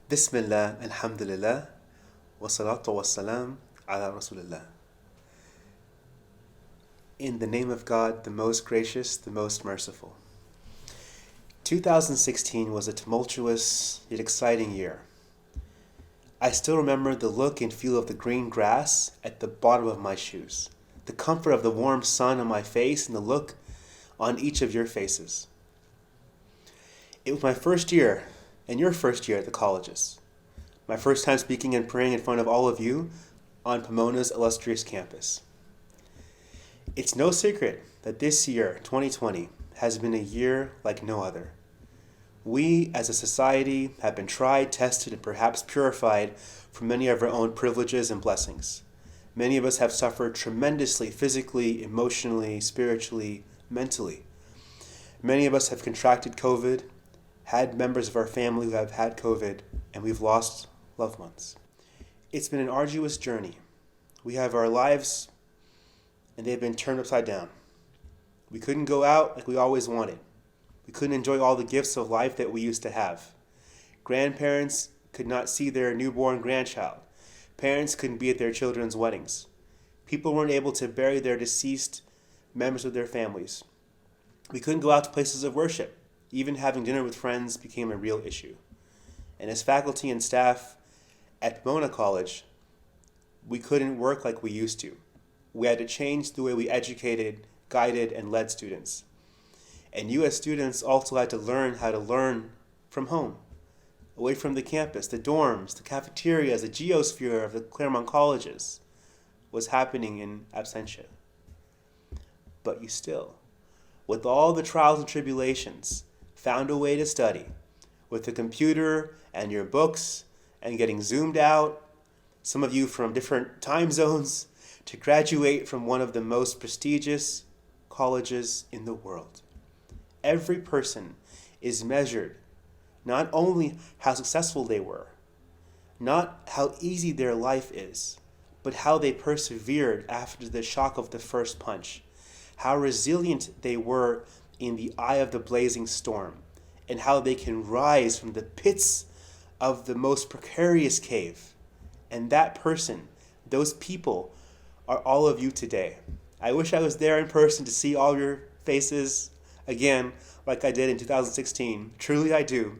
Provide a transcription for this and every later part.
Bismillah, alhamdulillah, wa salatu wa salam ala Rasulillah. In the name of God, the most gracious, the most merciful. 2016 was a tumultuous yet exciting year. I still remember the look and feel of the green grass at the bottom of my shoes, the comfort of the warm sun on my face, and the look on each of your faces. It was my first year, and your first year at the colleges. My first time speaking and praying in front of all of you on Pomona's illustrious campus. It's no secret that this year, 2020, has been a year like no other. We, as a society, have been tried, tested, and perhaps purified from many of our own privileges and blessings. Many of us have suffered tremendously physically, emotionally, spiritually, mentally. Many of us have contracted COVID, had members of our family who have had COVID, and we've lost loved ones. It's been an arduous journey. We have our lives, and they've been turned upside down. We couldn't go out like we always wanted. We couldn't enjoy all the gifts of life that we used to have. Grandparents could not see their newborn grandchild. Parents couldn't be at their children's weddings. People weren't able to bury their deceased members of their families. We couldn't go out to places of worship. Even having dinner with friends became a real issue. And as faculty and staff at Pomona College, we couldn't work like we used to. We had to change the way we educated, guided, and led students. And you as students also had to learn how to learn from home, away from the campus, the dorms, the cafeterias, the geosphere of the Claremont colleges was happening in absentia. But you still, with all the trials and tribulations, found a way to study with a computer and your books and getting zoomed out, some of you from different time zones, to graduate from one of the most prestigious colleges in the world. Every person is measured not only how successful they were, not how easy their life is, but how they persevered after the shock of the first punch, how resilient they were in the eye of the blazing storm, and how they can rise from the pits of the most precarious cave. And that person, those people, are all of you today. I wish I was there in person to see all your faces again, like I did in 2016. Truly I do.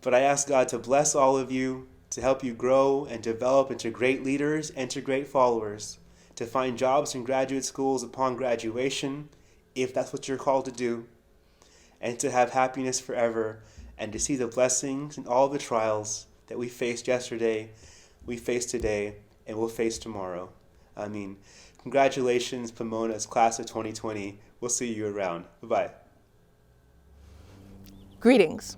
But I ask God to bless all of you, to help you grow and develop into great leaders and to great followers, to find jobs in graduate schools upon graduation, if that's what you're called to do, and to have happiness forever, and to see the blessings and all the trials that we faced yesterday, we face today, and will face tomorrow. I mean, congratulations, Pomona's class of 2020. We'll see you around. Bye-bye. Greetings.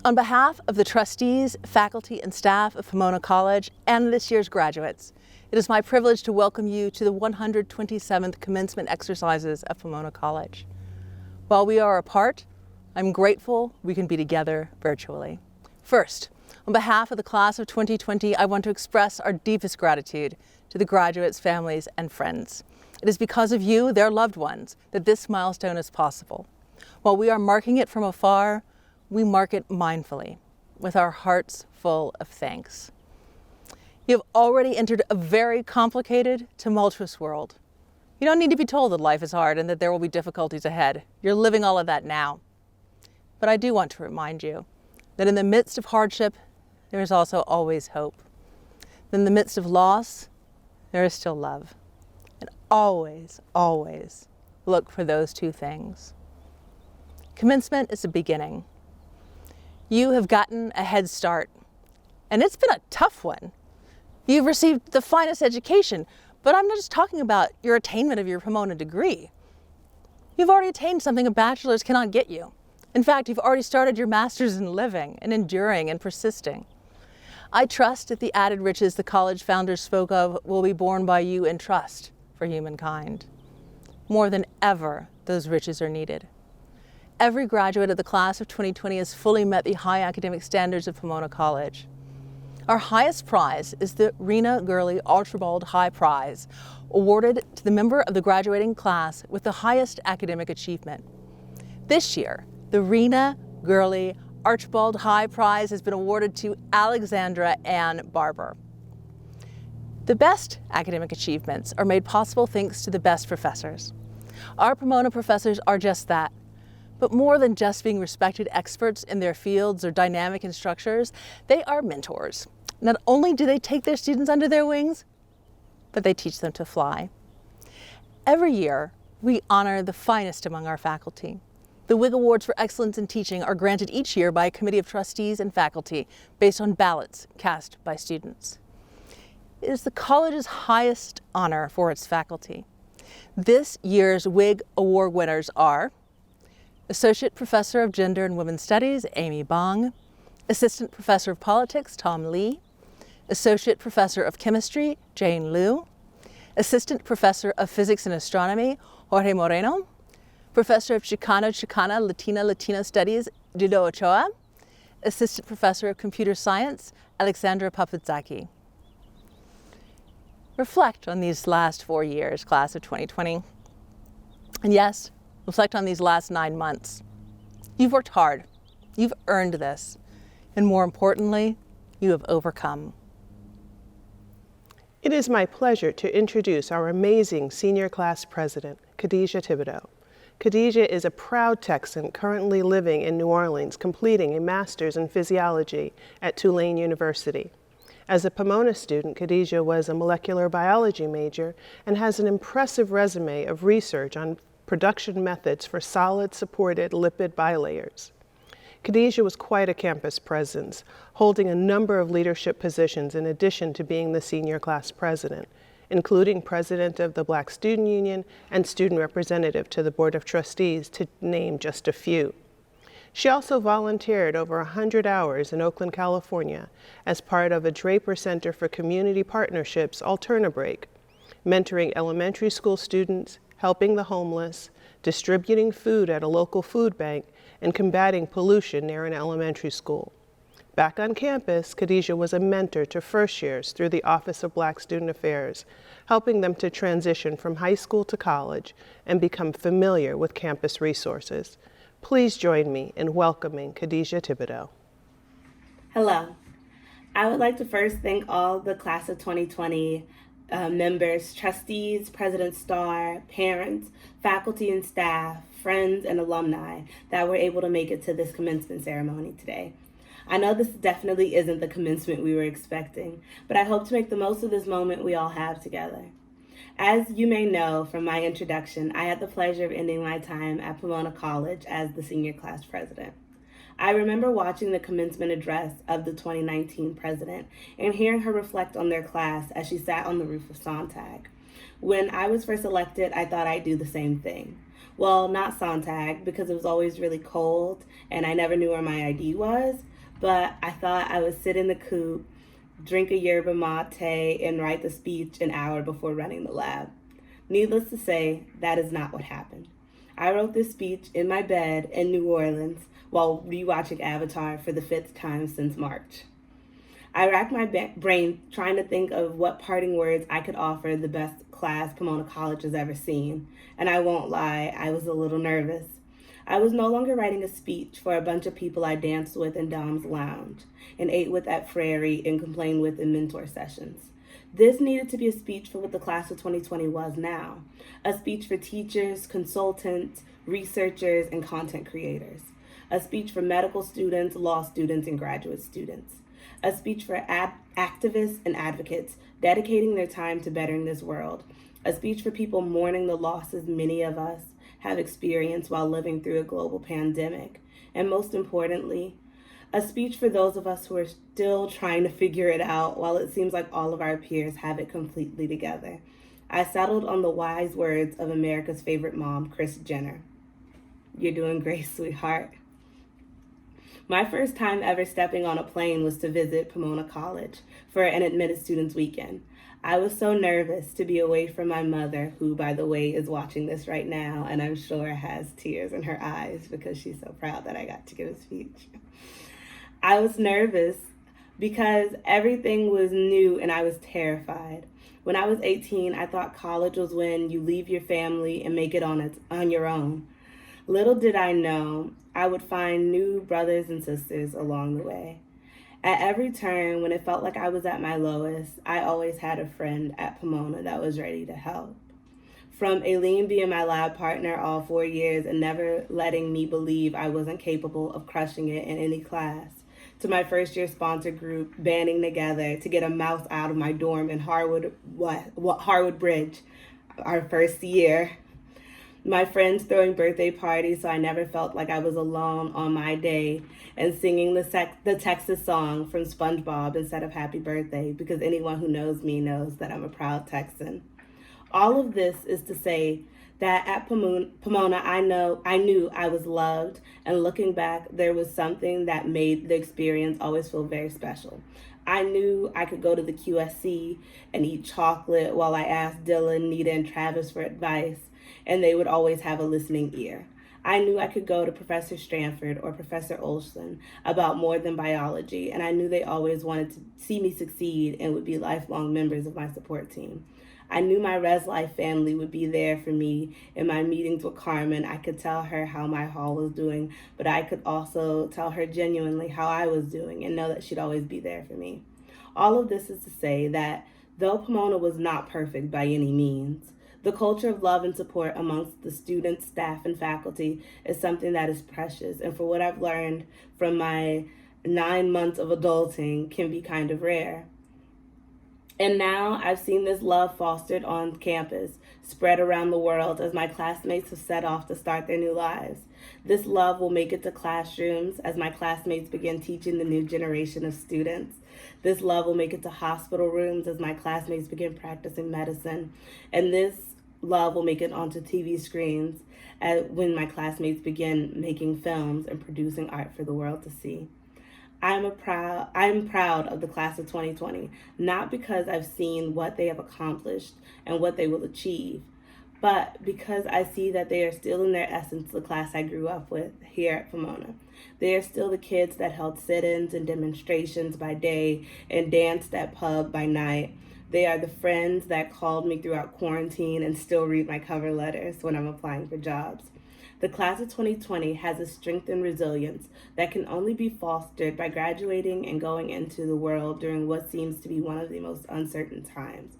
On behalf of the trustees, faculty, and staff of Pomona College and this year's graduates, it is my privilege to welcome you to the 127th commencement exercises of Pomona College. While we are apart, I'm grateful we can be together virtually. First, on behalf of the class of 2020, I want to express our deepest gratitude to the graduates, families, and friends. It is because of you, their loved ones, that this milestone is possible. While we are marking it from afar, we mark it mindfully, with our hearts full of thanks. You have already entered a very complicated, tumultuous world. You don't need to be told that life is hard and that there will be difficulties ahead. You're living all of that now. But I do want to remind you that in the midst of hardship, there is also always hope. In the midst of loss, there is still love. And always, always look for those two things. Commencement is a beginning. You have gotten a head start, and it's been a tough one. You've received the finest education, but I'm not just talking about your attainment of your Pomona degree. You've already attained something a bachelor's cannot get you. In fact, you've already started your master's in living and enduring and persisting. I trust that the added riches the college founders spoke of will be borne by you in trust for humankind. More than ever, those riches are needed. Every graduate of the class of 2020 has fully met the high academic standards of Pomona College. Our highest prize is the Rena Gurley Archibald High Prize, awarded to the member of the graduating class with the highest academic achievement. This year, the Rena Gurley Archibald High Prize has been awarded to Alexandra Ann Barber. The best academic achievements are made possible thanks to the best professors. Our Pomona professors are just that. But more than just being respected experts in their fields or dynamic instructors, they are mentors. Not only do they take their students under their wings, but they teach them to fly. Every year, we honor the finest among our faculty. The WIG Awards for Excellence in Teaching are granted each year by a committee of trustees and faculty based on ballots cast by students. It is the college's highest honor for its faculty. This year's WIG Award winners are Associate Professor of Gender and Women's Studies, Amy Bong, Assistant Professor of Politics, Tom Lee, Associate Professor of Chemistry, Jane Liu, Assistant Professor of Physics and Astronomy, Jorge Moreno, Professor of Chicana Latino Studies, Dido Ochoa, Assistant Professor of Computer Science, Alexandra Paputzaki. Reflect on these last 4 years, class of 2020. And yes, reflect on these last 9 months. You've worked hard. You've earned this. And more importantly, you have overcome. It is my pleasure to introduce our amazing senior class president, Khadijah Thibodeau. Khadijah is a proud Texan currently living in New Orleans, completing a master's in physiology at Tulane University. As a Pomona student, Khadijah was a molecular biology major and has an impressive resume of research on production methods for solid-supported lipid bilayers. Khadijah was quite a campus presence, holding a number of leadership positions in addition to being the senior class president, including president of the Black Student Union and student representative to the Board of Trustees, to name just a few. She also volunteered over 100 hours in Oakland, California, as part of a Draper Center for Community Partnerships AlternaBreak, mentoring elementary school students, helping the homeless, distributing food at a local food bank, and combating pollution near an elementary school. Back on campus, Khadijah was a mentor to first years through the Office of Black Student Affairs, helping them to transition from high school to college and become familiar with campus resources. Please join me in welcoming Khadijah Thibodeau. Hello. I would like to first thank all the class of 2020 members, trustees, President Starr, parents, faculty and staff, friends, and alumni that were able to make it to this commencement ceremony today. I know this definitely isn't the commencement we were expecting, but I hope to make the most of this moment we all have together. As you may know from my introduction, I had the pleasure of ending my time at Pomona College as the senior class president. I remember watching the commencement address of the 2019 president and hearing her reflect on their class as she sat on the roof of Sontag. When I was first elected, I thought I'd do the same thing. Well, not Sontag, because it was always really cold and I never knew where my ID was, but I thought I would sit in the coop, drink a yerba mate, and write the speech an hour before running the lab. Needless to say, that is not what happened. I wrote this speech in my bed in New Orleans while rewatching Avatar for the 5th time since March. I racked my brain trying to think of what parting words I could offer the best class Pomona College has ever seen, and I won't lie, I was a little nervous. I was no longer writing a speech for a bunch of people I danced with in Dom's Lounge and ate with at Frary and complained with in mentor sessions. This needed to be a speech for what the class of 2020 was now, a speech for teachers, consultants, researchers, and content creators, a speech for medical students, law students, and graduate students, a speech for activists and advocates dedicating their time to bettering this world, a speech for people mourning the losses many of us have experienced while living through a global pandemic. And most importantly, a speech for those of us who are still trying to figure it out while it seems like all of our peers have it completely together. I settled on the wise words of America's favorite mom, Kris Jenner. You're doing great, sweetheart. My first time ever stepping on a plane was to visit Pomona College for an admitted students weekend. I was so nervous to be away from my mother, who, by the way, is watching this right now, and I'm sure has tears in her eyes because she's so proud that I got to give a speech. I was nervous because everything was new and I was terrified. When I was 18, I thought college was when you leave your family and make it on your own. Little did I know I would find new brothers and sisters along the way. At every turn, when it felt like I was at my lowest, I always had a friend at Pomona that was ready to help. From Aileen being my lab partner all 4 years and never letting me believe I wasn't capable of crushing it in any class, to my first year sponsor group banding together to get a mouse out of my dorm in Harwood Bridge, our first year. My friends throwing birthday parties so I never felt like I was alone on my day, and singing the Texas song from SpongeBob instead of Happy Birthday, because anyone who knows me knows that I'm a proud Texan. All of this is to say that at Pomona, I knew I was loved, and looking back, there was something that made the experience always feel very special. I knew I could go to the QSC and eat chocolate while I asked Dylan, Nita, and Travis for advice, and they would always have a listening ear. I knew I could go to Professor Stranford or Professor Olson about more than biology, and I knew they always wanted to see me succeed and would be lifelong members of my support team. I knew my Res Life family would be there for me in my meetings with Carmen. I could tell her how my hall was doing, but I could also tell her genuinely how I was doing and know that she'd always be there for me. All of this is to say that though Pomona was not perfect by any means, the culture of love and support amongst the students, staff, and faculty is something that is precious, and for what I've learned from my 9 months of adulting can be kind of rare. And now I've seen this love fostered on campus, spread around the world as my classmates have set off to start their new lives. This love will make it to classrooms as my classmates begin teaching the new generation of students. This love will make it to hospital rooms as my classmates begin practicing medicine. And this love will make it onto TV screens when my classmates begin making films and producing art for the world to see. I'm proud of the class of 2020, not because I've seen what they have accomplished and what they will achieve, but because I see that they are still in their essence the class I grew up with here at Pomona. They are still the kids that held sit-ins and demonstrations by day and danced at pub by night. They are the friends that called me throughout quarantine and still read my cover letters when I'm applying for jobs. The class of 2020 has a strength and resilience that can only be fostered by graduating and going into the world during what seems to be one of the most uncertain times,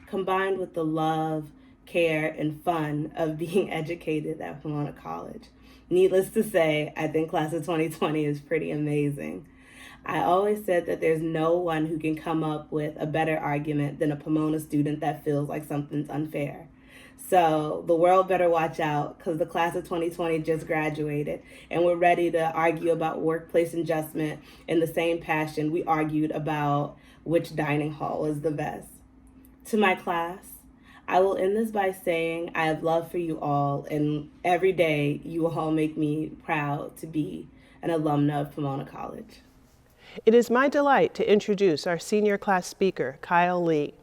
combined with the love, care, and fun of being educated at Pomona College. Needless to say, I think class of 2020 is pretty amazing. I always said that there's no one who can come up with a better argument than a Pomona student that feels like something's unfair. So the world better watch out, because the class of 2020 just graduated and we're ready to argue about workplace adjustment in the same passion we argued about which dining hall is the best. To my class, I will end this by saying I have love for you all, and every day you all make me proud to be an alumna of Pomona College. It is my delight to introduce our senior class speaker, Kyle Lee.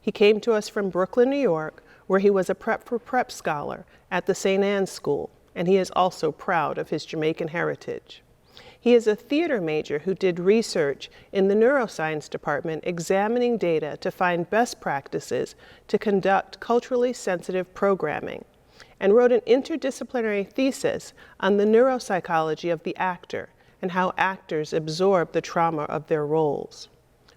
He came to us from Brooklyn, New York, where he was a Prep for Prep scholar at the St. Anne's School, and he is also proud of his Jamaican heritage. He is a theater major who did research in the neuroscience department examining data to find best practices to conduct culturally sensitive programming, and wrote an interdisciplinary thesis on the neuropsychology of the actor and how actors absorb the trauma of their roles.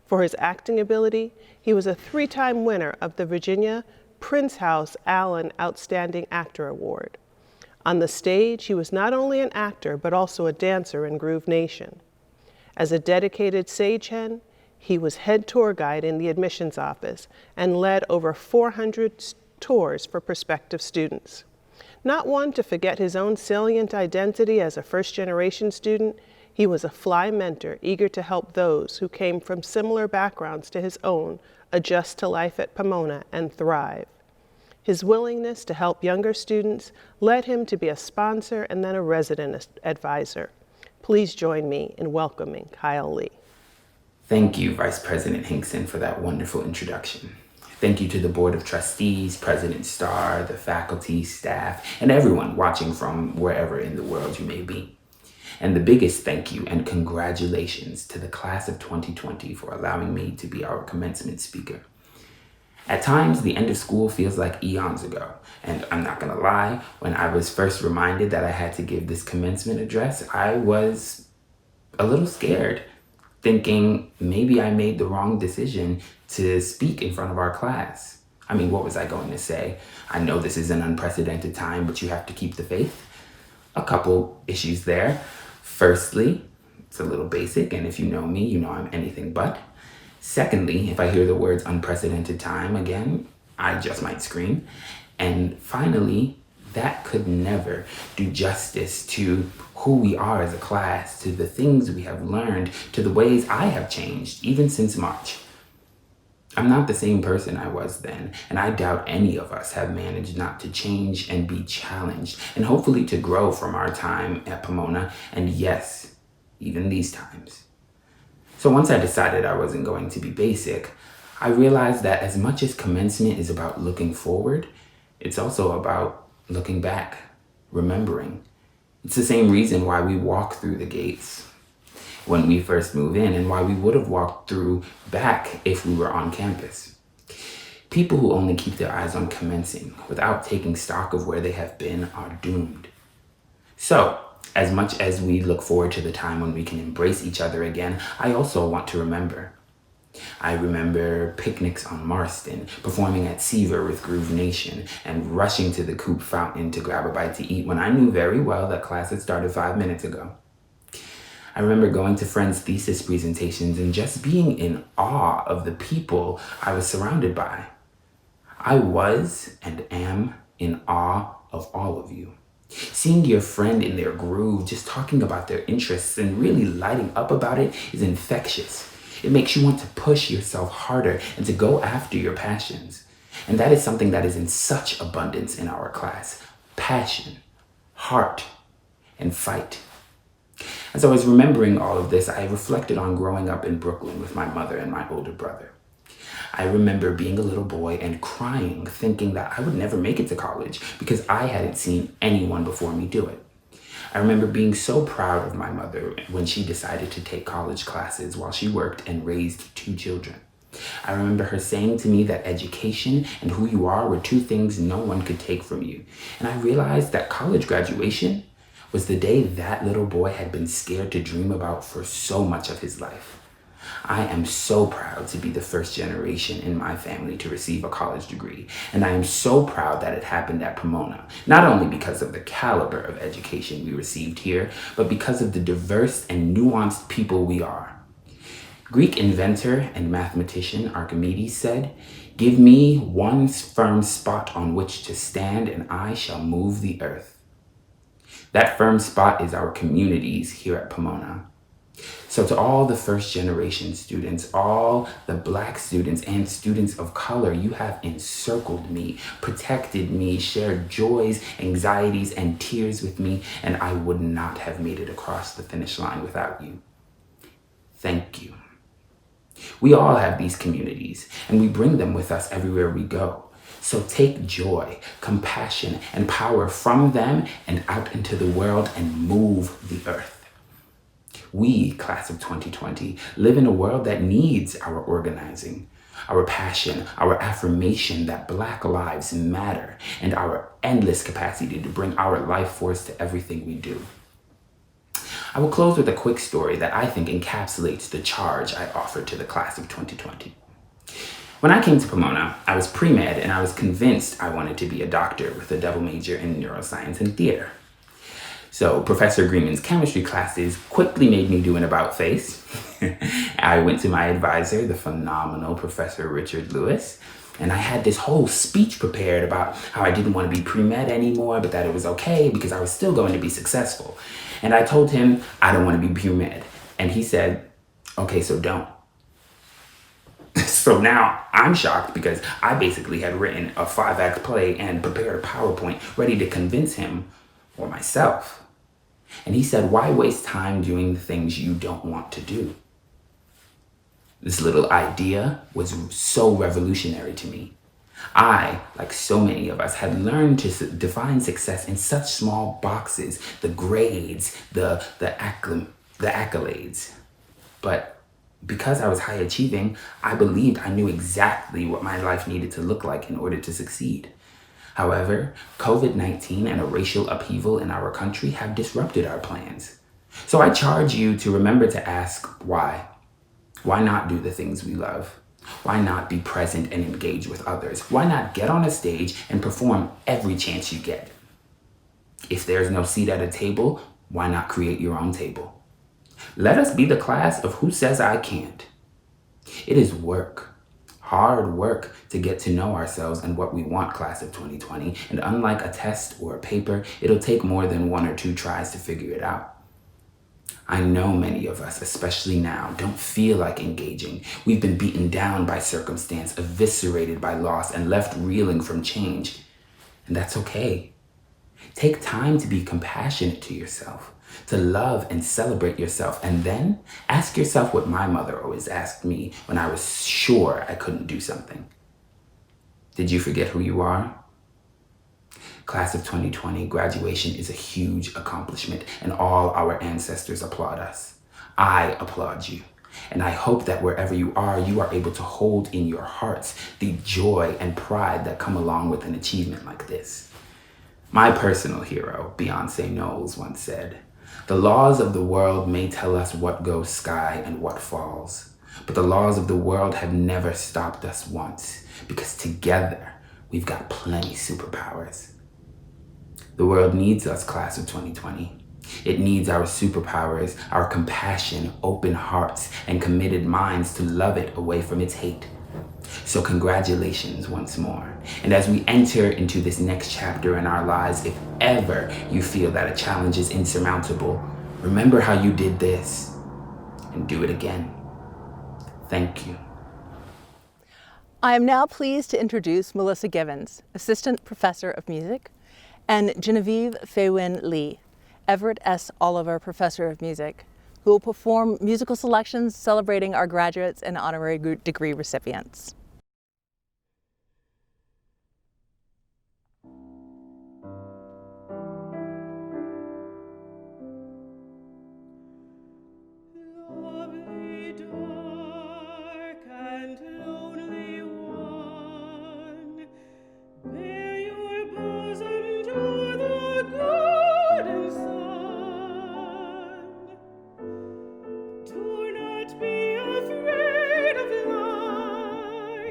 For his acting ability, he was a 3-time winner of the Virginia Prince House Allen Outstanding Actor Award. On the stage, he was not only an actor, but also a dancer in Groove Nation. As a dedicated sagehen, he was head tour guide in the admissions office and led over 400 tours for prospective students. Not one to forget his own salient identity as a first-generation student, he was a fly mentor eager to help those who came from similar backgrounds to his own adjust to life at Pomona and thrive. His willingness to help younger students led him to be a sponsor and then a resident advisor. Please join me in welcoming Kyle Lee. Thank you, Vice President Hinkson, for that wonderful introduction. Thank you to the Board of Trustees, President Starr, the faculty, staff, and everyone watching from wherever in the world you may be. And the biggest thank you and congratulations to the class of 2020 for allowing me to be our commencement speaker. At times, the end of school feels like eons ago, and I'm not gonna lie, when I was first reminded that I had to give this commencement address, I was a little scared, thinking maybe I made the wrong decision to speak in front of our class. I mean, what was I going to say? I know this is an unprecedented time, but you have to keep the faith. A couple issues there. Firstly, it's a little basic, and if you know me, you know I'm anything but. Secondly, if I hear the words unprecedented time again, I just might scream. And finally, that could never do justice to who we are as a class, to the things we have learned, to the ways I have changed, even since March. I'm not the same person I was then, and I doubt any of us have managed not to change and be challenged, and hopefully to grow from our time at Pomona, and yes, even these times. So once I decided I wasn't going to be basic, I realized that as much as commencement is about looking forward, it's also about looking back, remembering. It's the same reason why we walk through the gates when we first move in, and why we would have walked through back if we were on campus. People who only keep their eyes on commencing without taking stock of where they have been are doomed. So, as much as we look forward to the time when we can embrace each other again, I also want to remember. I remember picnics on Marston, performing at Seaver with Groove Nation, and rushing to the Coop Fountain to grab a bite to eat when I knew very well that class had started 5 minutes ago. I remember going to friends' thesis presentations and just being in awe of the people I was surrounded by. I was and am in awe of all of you. Seeing your friend in their groove, just talking about their interests and really lighting up about it is infectious. It makes you want to push yourself harder and to go after your passions. And that is something that is in such abundance in our class. Passion, heart, and fight. As I was remembering all of this, I reflected on growing up in Brooklyn with my mother and my older brother. I remember being a little boy and crying, thinking that I would never make it to college because I hadn't seen anyone before me do it. I remember being so proud of my mother when she decided to take college classes while she worked and raised 2 children. I remember her saying to me that education and who you are were 2 things no one could take from you. And I realized that college graduation was the day that little boy had been scared to dream about for so much of his life. I am so proud to be the first generation in my family to receive a college degree, and I am so proud that it happened at Pomona, not only because of the caliber of education we received here, but because of the diverse and nuanced people we are. Greek inventor and mathematician Archimedes said, "Give me one firm spot on which to stand, and I shall move the earth." That firm spot is our communities here at Pomona. So to all the first generation students, all the Black students and students of color, you have encircled me, protected me, shared joys, anxieties, and tears with me, and I would not have made it across the finish line without you. Thank you. We all have these communities, and we bring them with us everywhere we go. So take joy, compassion, and power from them and out into the world and move the earth. We, class of 2020, live in a world that needs our organizing, our passion, our affirmation that Black lives matter, and our endless capacity to bring our life force to everything we do. I will close with a quick story that I think encapsulates the charge I offered to the class of 2020. When I came to Pomona, I was pre-med and I was convinced I wanted to be a doctor with a double major in neuroscience and theater. So Professor Greenman's chemistry classes quickly made me do an about face. I went to my advisor, the phenomenal Professor Richard Lewis, And I had this whole speech prepared about how I didn't want to be pre-med anymore, but that it was okay because I was still going to be successful. And I told him, I don't want to be pre-med. And he said, okay, so don't. So now I'm shocked because I basically had written a 5-act play and prepared a PowerPoint ready to convince him or myself. And he said, why waste time doing the things you don't want to do? This little idea was so revolutionary to me. I, like so many of us, had learned to define success in such small boxes, the grades, the accolades. But because I was high achieving, I believed I knew exactly what my life needed to look like in order to succeed. However, COVID-19 and a racial upheaval in our country have disrupted our plans. So I charge you to remember to ask why. Why not do the things we love? Why not be present and engage with others? Why not get on a stage and perform every chance you get? If there's no seat at a table, why not create your own table? Let us be the class of who says I can't. It is work, hard work to get to know ourselves and what we want, class of 2020. And unlike a test or a paper, it'll take more than 1 or 2 tries to figure it out. I know many of us, especially now, don't feel like engaging. We've been beaten down by circumstance, eviscerated by loss, and left reeling from change. And that's okay. Take time to be compassionate to yourself, to love and celebrate yourself, and then ask yourself what my mother always asked me when I was sure I couldn't do something. Did you forget who you are? Class of 2020, graduation is a huge accomplishment, and all our ancestors applaud us. I applaud you, and I hope that wherever you are able to hold in your hearts the joy and pride that come along with an achievement like this. My personal hero, Beyonce Knowles, once said, "The laws of the world may tell us what goes sky and what falls, but the laws of the world have never stopped us once, because together we've got plenty superpowers." The world needs us, class of 2020. It needs our superpowers, our compassion, open hearts, and committed minds to love it away from its hate. So congratulations once more. And as we enter into this next chapter in our lives, if ever you feel that a challenge is insurmountable, remember how you did this and do it again. Thank you. I am now pleased to introduce Melissa Givens, Assistant Professor of Music, and Genevieve Faywin Lee, Everett S. Oliver Professor of Music, who will perform musical selections celebrating our graduates and honorary degree recipients. Do not be afraid of light.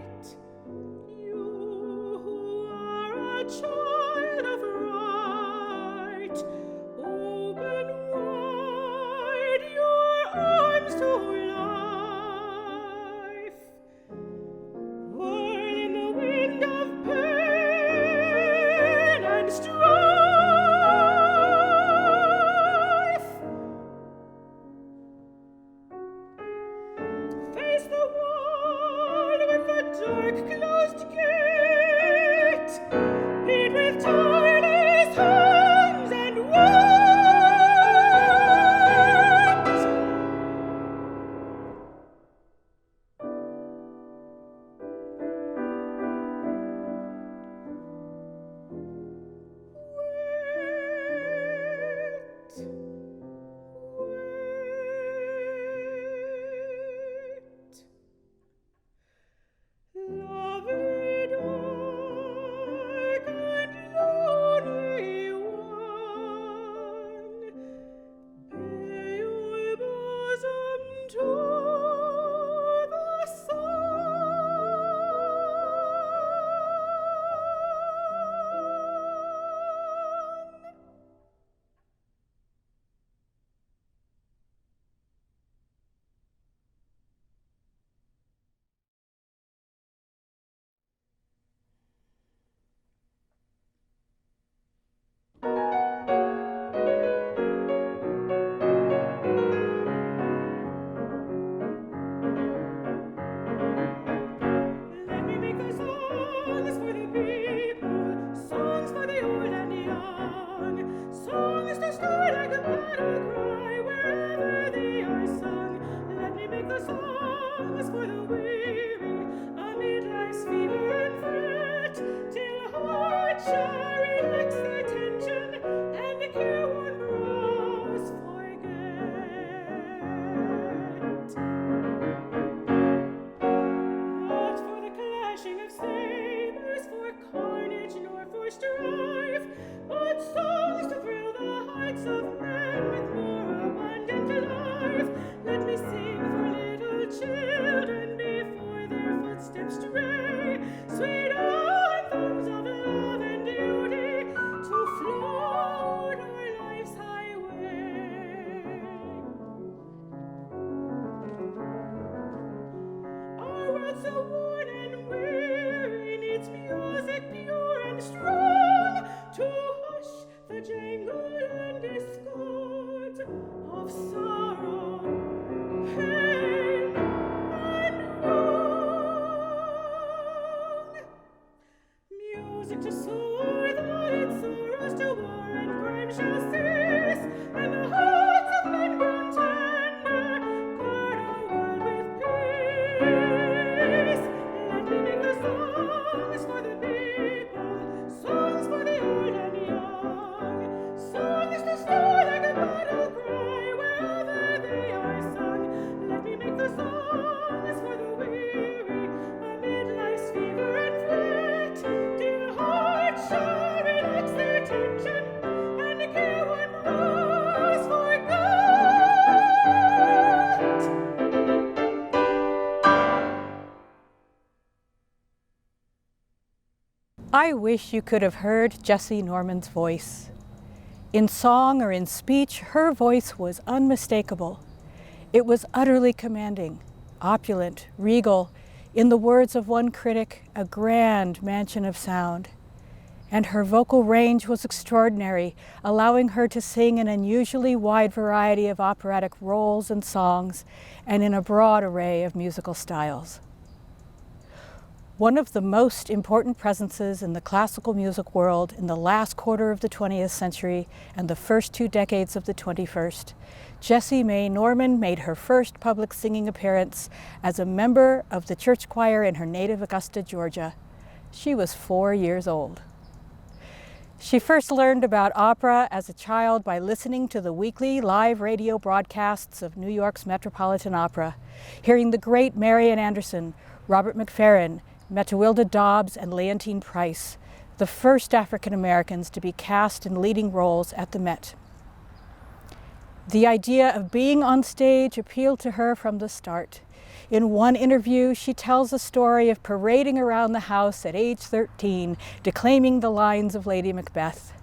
I wish you could have heard Jessie Norman's voice. In song or in speech, her voice was unmistakable. It was utterly commanding, opulent, regal, in the words of one critic, a grand mansion of sound. And her vocal range was extraordinary, allowing her to sing an unusually wide variety of operatic roles and songs, and in a broad array of musical styles. One of the most important presences in the classical music world in the last quarter of the 20th century and the first 2 decades of the 21st, Jessie Mae Norman made her first public singing appearance as a member of the church choir in her native Augusta, Georgia. She was 4 years old. She first learned about opera as a child by listening to the weekly live radio broadcasts of New York's Metropolitan Opera, hearing the great Marian Anderson, Robert McFerrin, Metawilda Dobbs, and Leontine Price, the first African Americans to be cast in leading roles at the Met. The idea of being on stage appealed to her from the start. In one interview, she tells a story of parading around the house at age 13, declaiming the lines of Lady Macbeth.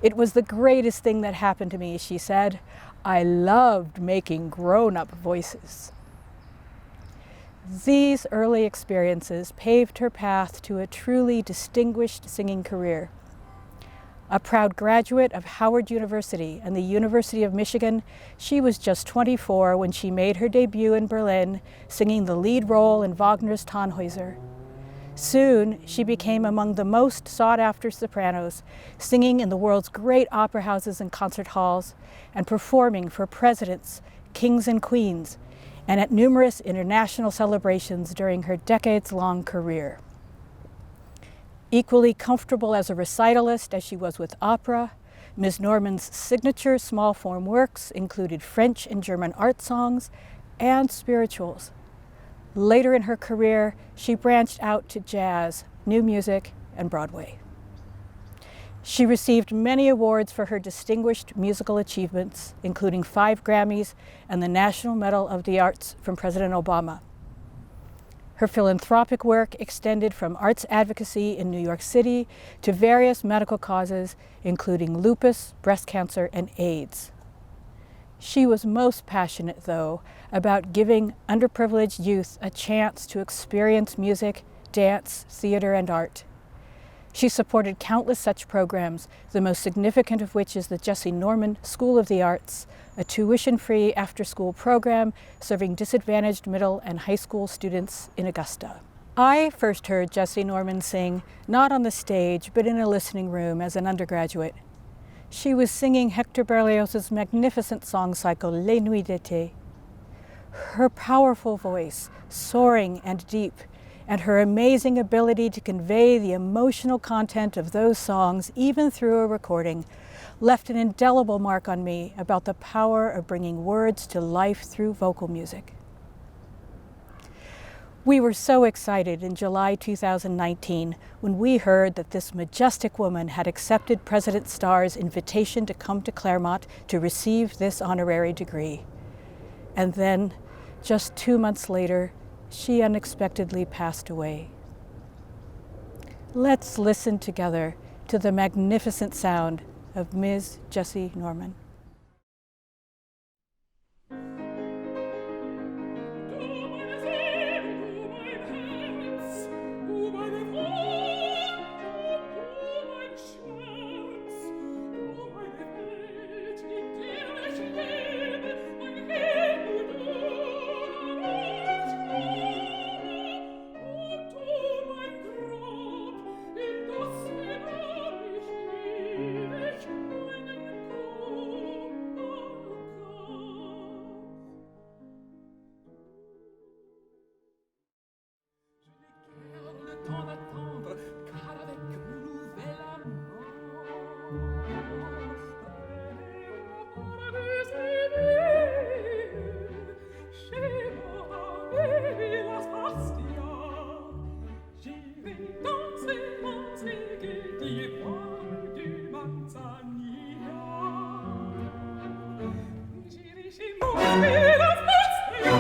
"It was the greatest thing that happened to me," she said. "I loved making grown-up voices." These early experiences paved her path to a truly distinguished singing career. A proud graduate of Howard University and the University of Michigan, she was just 24 when she made her debut in Berlin, singing the lead role in Wagner's Tannhäuser. Soon, she became among the most sought-after sopranos, singing in the world's great opera houses and concert halls, and performing for presidents, kings and queens, and at numerous international celebrations during her decades-long career. Equally comfortable as a recitalist as she was with opera, Ms. Norman's signature small-form works included French and German art songs and spirituals. Later in her career, she branched out to jazz, new music, and Broadway. She received many awards for her distinguished musical achievements, including 5 Grammys and the National Medal of the Arts from President Obama. Her philanthropic work extended from arts advocacy in New York City to various medical causes, including lupus, breast cancer, and AIDS. She was most passionate, though, about giving underprivileged youth a chance to experience music, dance, theater, and art. She supported countless such programs, the most significant of which is the Jessie Norman School of the Arts, a tuition-free after-school program serving disadvantaged middle and high school students in Augusta. I first heard Jessie Norman sing, not on the stage, but in a listening room as an undergraduate. She was singing Hector Berlioz's magnificent song cycle, Les Nuits d'été. Her powerful voice, soaring and deep, and her amazing ability to convey the emotional content of those songs, even through a recording, left an indelible mark on me about the power of bringing words to life through vocal music. We were so excited in July 2019 when we heard that this majestic woman had accepted President Starr's invitation to come to Claremont to receive this honorary degree. And then, just 2 months later, she unexpectedly passed away. Let's listen together to the magnificent sound of Ms. Jessie Norman. temps d'attendre, car avec mon nouvel amant, chez moi, Villas Bastia, j'irai danser, che di cuore di Manzanilla. J'irai chez moi, Villas Bastia.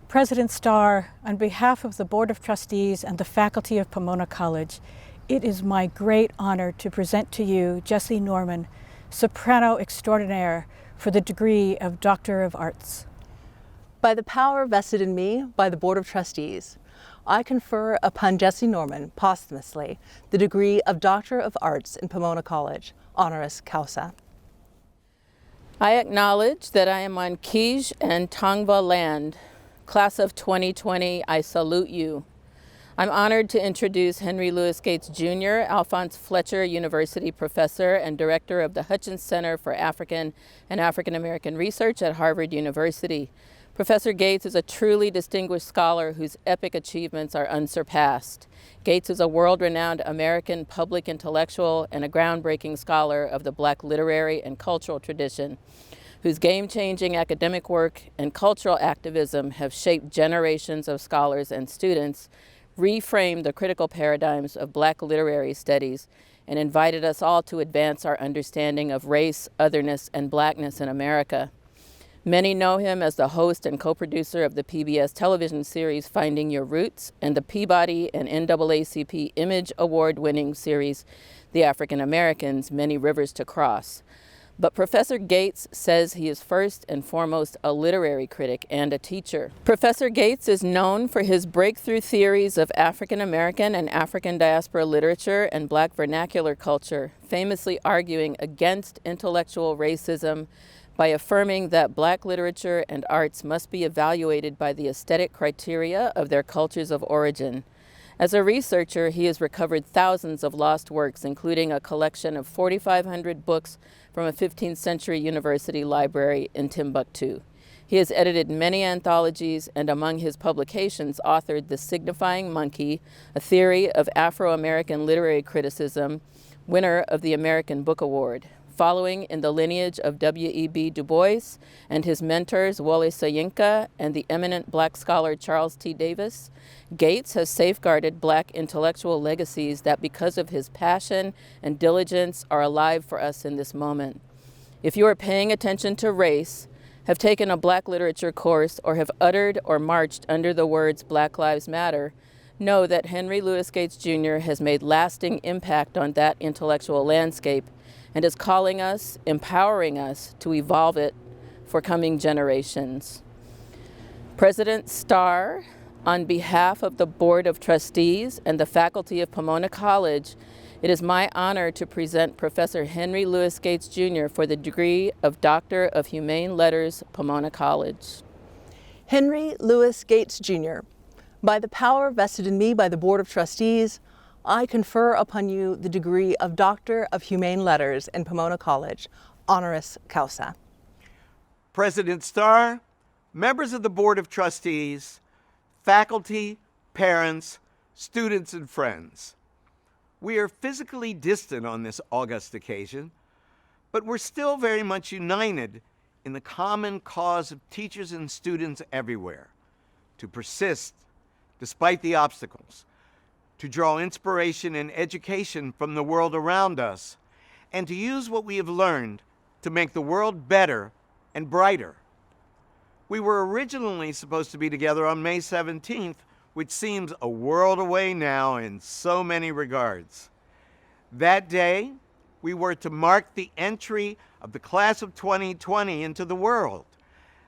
President Starr, on behalf of the Board of Trustees and the faculty of Pomona College, it is my great honor to present to you Jessie Norman, soprano extraordinaire for the degree of Doctor of Arts. By the power vested in me by the Board of Trustees, I confer upon Jessie Norman posthumously the degree of Doctor of Arts in Pomona College, honoris causa. I acknowledge that I am on Kij and Tongva land. Class of 2020, I salute you. I'm honored to introduce Henry Louis Gates Jr., Alphonse Fletcher University professor and director of the Hutchins Center for African and African American Research at Harvard University. Professor Gates is a truly distinguished scholar whose epic achievements are unsurpassed. Gates is a world-renowned American public intellectual and a groundbreaking scholar of the Black literary and cultural tradition, whose game-changing academic work and cultural activism have shaped generations of scholars and students, reframed the critical paradigms of Black literary studies, and invited us all to advance our understanding of race, otherness, and Blackness in America. Many know him as the host and co-producer of the PBS television series Finding Your Roots and the Peabody and NAACP Image Award-winning series The African Americans, Many Rivers to Cross. But Professor Gates says he is first and foremost a literary critic and a teacher. Professor Gates is known for his breakthrough theories of African American and African diaspora literature and Black vernacular culture, famously arguing against intellectual racism by affirming that Black literature and arts must be evaluated by the aesthetic criteria of their cultures of origin. As a researcher, he has recovered thousands of lost works, including a collection of 4,500 books from a 15th century university library in Timbuktu. He has edited many anthologies and among his publications authored The Signifying Monkey, a theory of Afro-American literary criticism, winner of the American Book Award. Following in the lineage of W.E.B. Du Bois and his mentors Wole Soyinka and the eminent Black scholar Charles T. Davis, Gates has safeguarded Black intellectual legacies that, because of his passion and diligence, are alive for us in this moment. If you are paying attention to race, have taken a Black literature course, or have uttered or marched under the words Black Lives Matter, know that Henry Louis Gates Jr. has made lasting impact on that intellectual landscape and is calling us, empowering us to evolve it for coming generations. President Starr, on behalf of the Board of Trustees and the faculty of Pomona College, it is my honor to present Professor Henry Louis Gates Jr. for the degree of Doctor of Humane Letters, Pomona College. Henry Louis Gates Jr., by the power vested in me by the Board of Trustees, I confer upon you the degree of Doctor of Humane Letters in Pomona College, honoris causa. President Starr, members of the Board of Trustees, faculty, parents, students, and friends. We are physically distant on this august occasion, but we're still very much united in the common cause of teachers and students everywhere, to persist despite the obstacles, to draw inspiration and education from the world around us, and to use what we have learned to make the world better and brighter. We were originally supposed to be together on May 17th, which seems a world away now in so many regards. That day, we were to mark the entry of the class of 2020 into the world.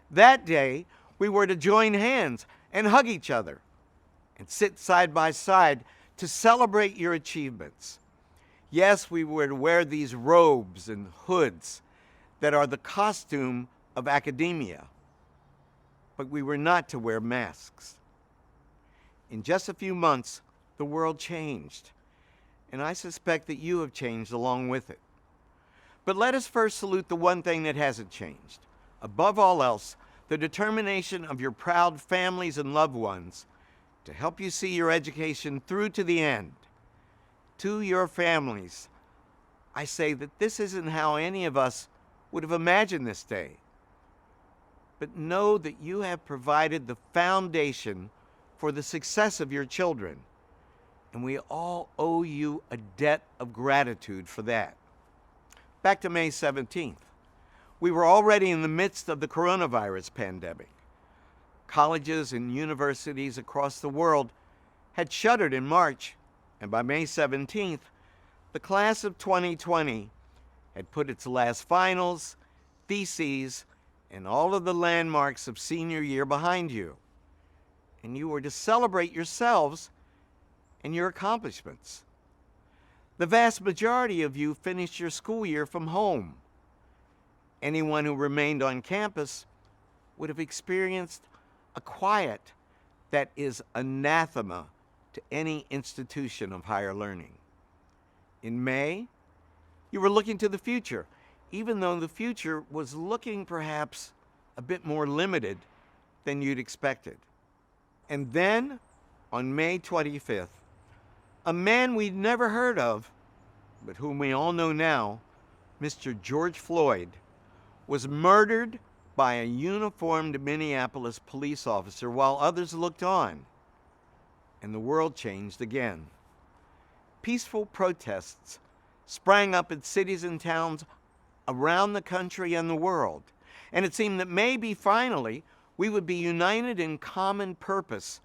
That day, we were to join hands and hug each other and sit side by side to celebrate your achievements. Yes, we were to wear these robes and hoods that are the costume of academia, but we were not to wear masks. In just a few months, the world changed, and I suspect that you have changed along with it. But let us first salute the one thing that hasn't changed. Above all else, the determination of your proud families and loved ones to help you see your education through to the end. To your families, I say that this isn't how any of us would have imagined this day. But know that you have provided the foundation for the success of your children, and we all owe you a debt of gratitude for that. Back to May 17th. We were already in the midst of the coronavirus pandemic. Colleges and universities across the world had shuttered in March, and by May 17th, the class of 2020 had put its last finals, theses, and all of the landmarks of senior year behind you. And you were to celebrate yourselves and your accomplishments. The vast majority of you finished your school year from home. Anyone who remained on campus would have experienced a quiet that is anathema to any institution of higher learning. In May, you were looking to the future, even though the future was looking perhaps a bit more limited than you'd expected. And then, on May 25th, a man we'd never heard of, but whom we all know now, Mr. George Floyd, was murdered by a uniformed Minneapolis police officer while others looked on. And the world changed again. Peaceful protests sprang up in cities and towns around the country and the world. And it seemed that maybe finally we would be united in common purpose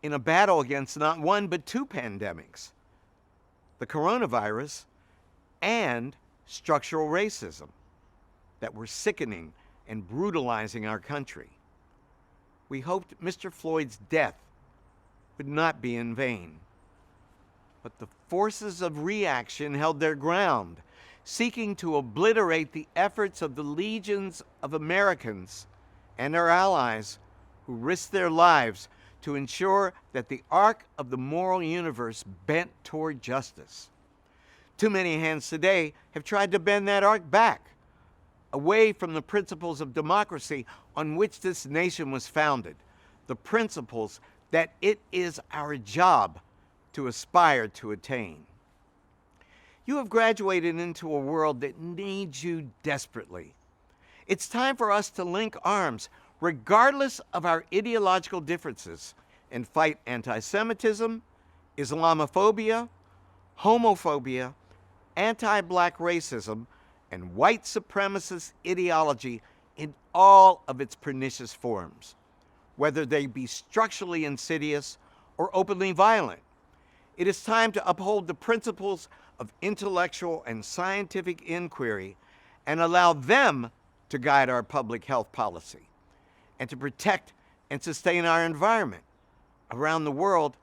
in a battle against not one but two pandemics, the coronavirus and structural racism that were sickening and brutalizing our country. We hoped Mr. Floyd's death would not be in vain. But the forces of reaction held their ground, seeking to obliterate the efforts of the legions of Americans and our allies who risked their lives to ensure that the arc of the moral universe bent toward justice. Too many hands today have tried to bend that arc back, away from the principles of democracy on which this nation was founded, the principles that it is our job to aspire to attain. You have graduated into a world that needs you desperately. It's time for us to link arms, regardless of our ideological differences, and fight anti-Semitism, Islamophobia, homophobia, anti-black racism, and white supremacist ideology in all of its pernicious forms, whether they be structurally insidious or openly violent. It is time to uphold the principles of intellectual and scientific inquiry and allow them to guide our public health policy and to protect and sustain our environment. Around the world,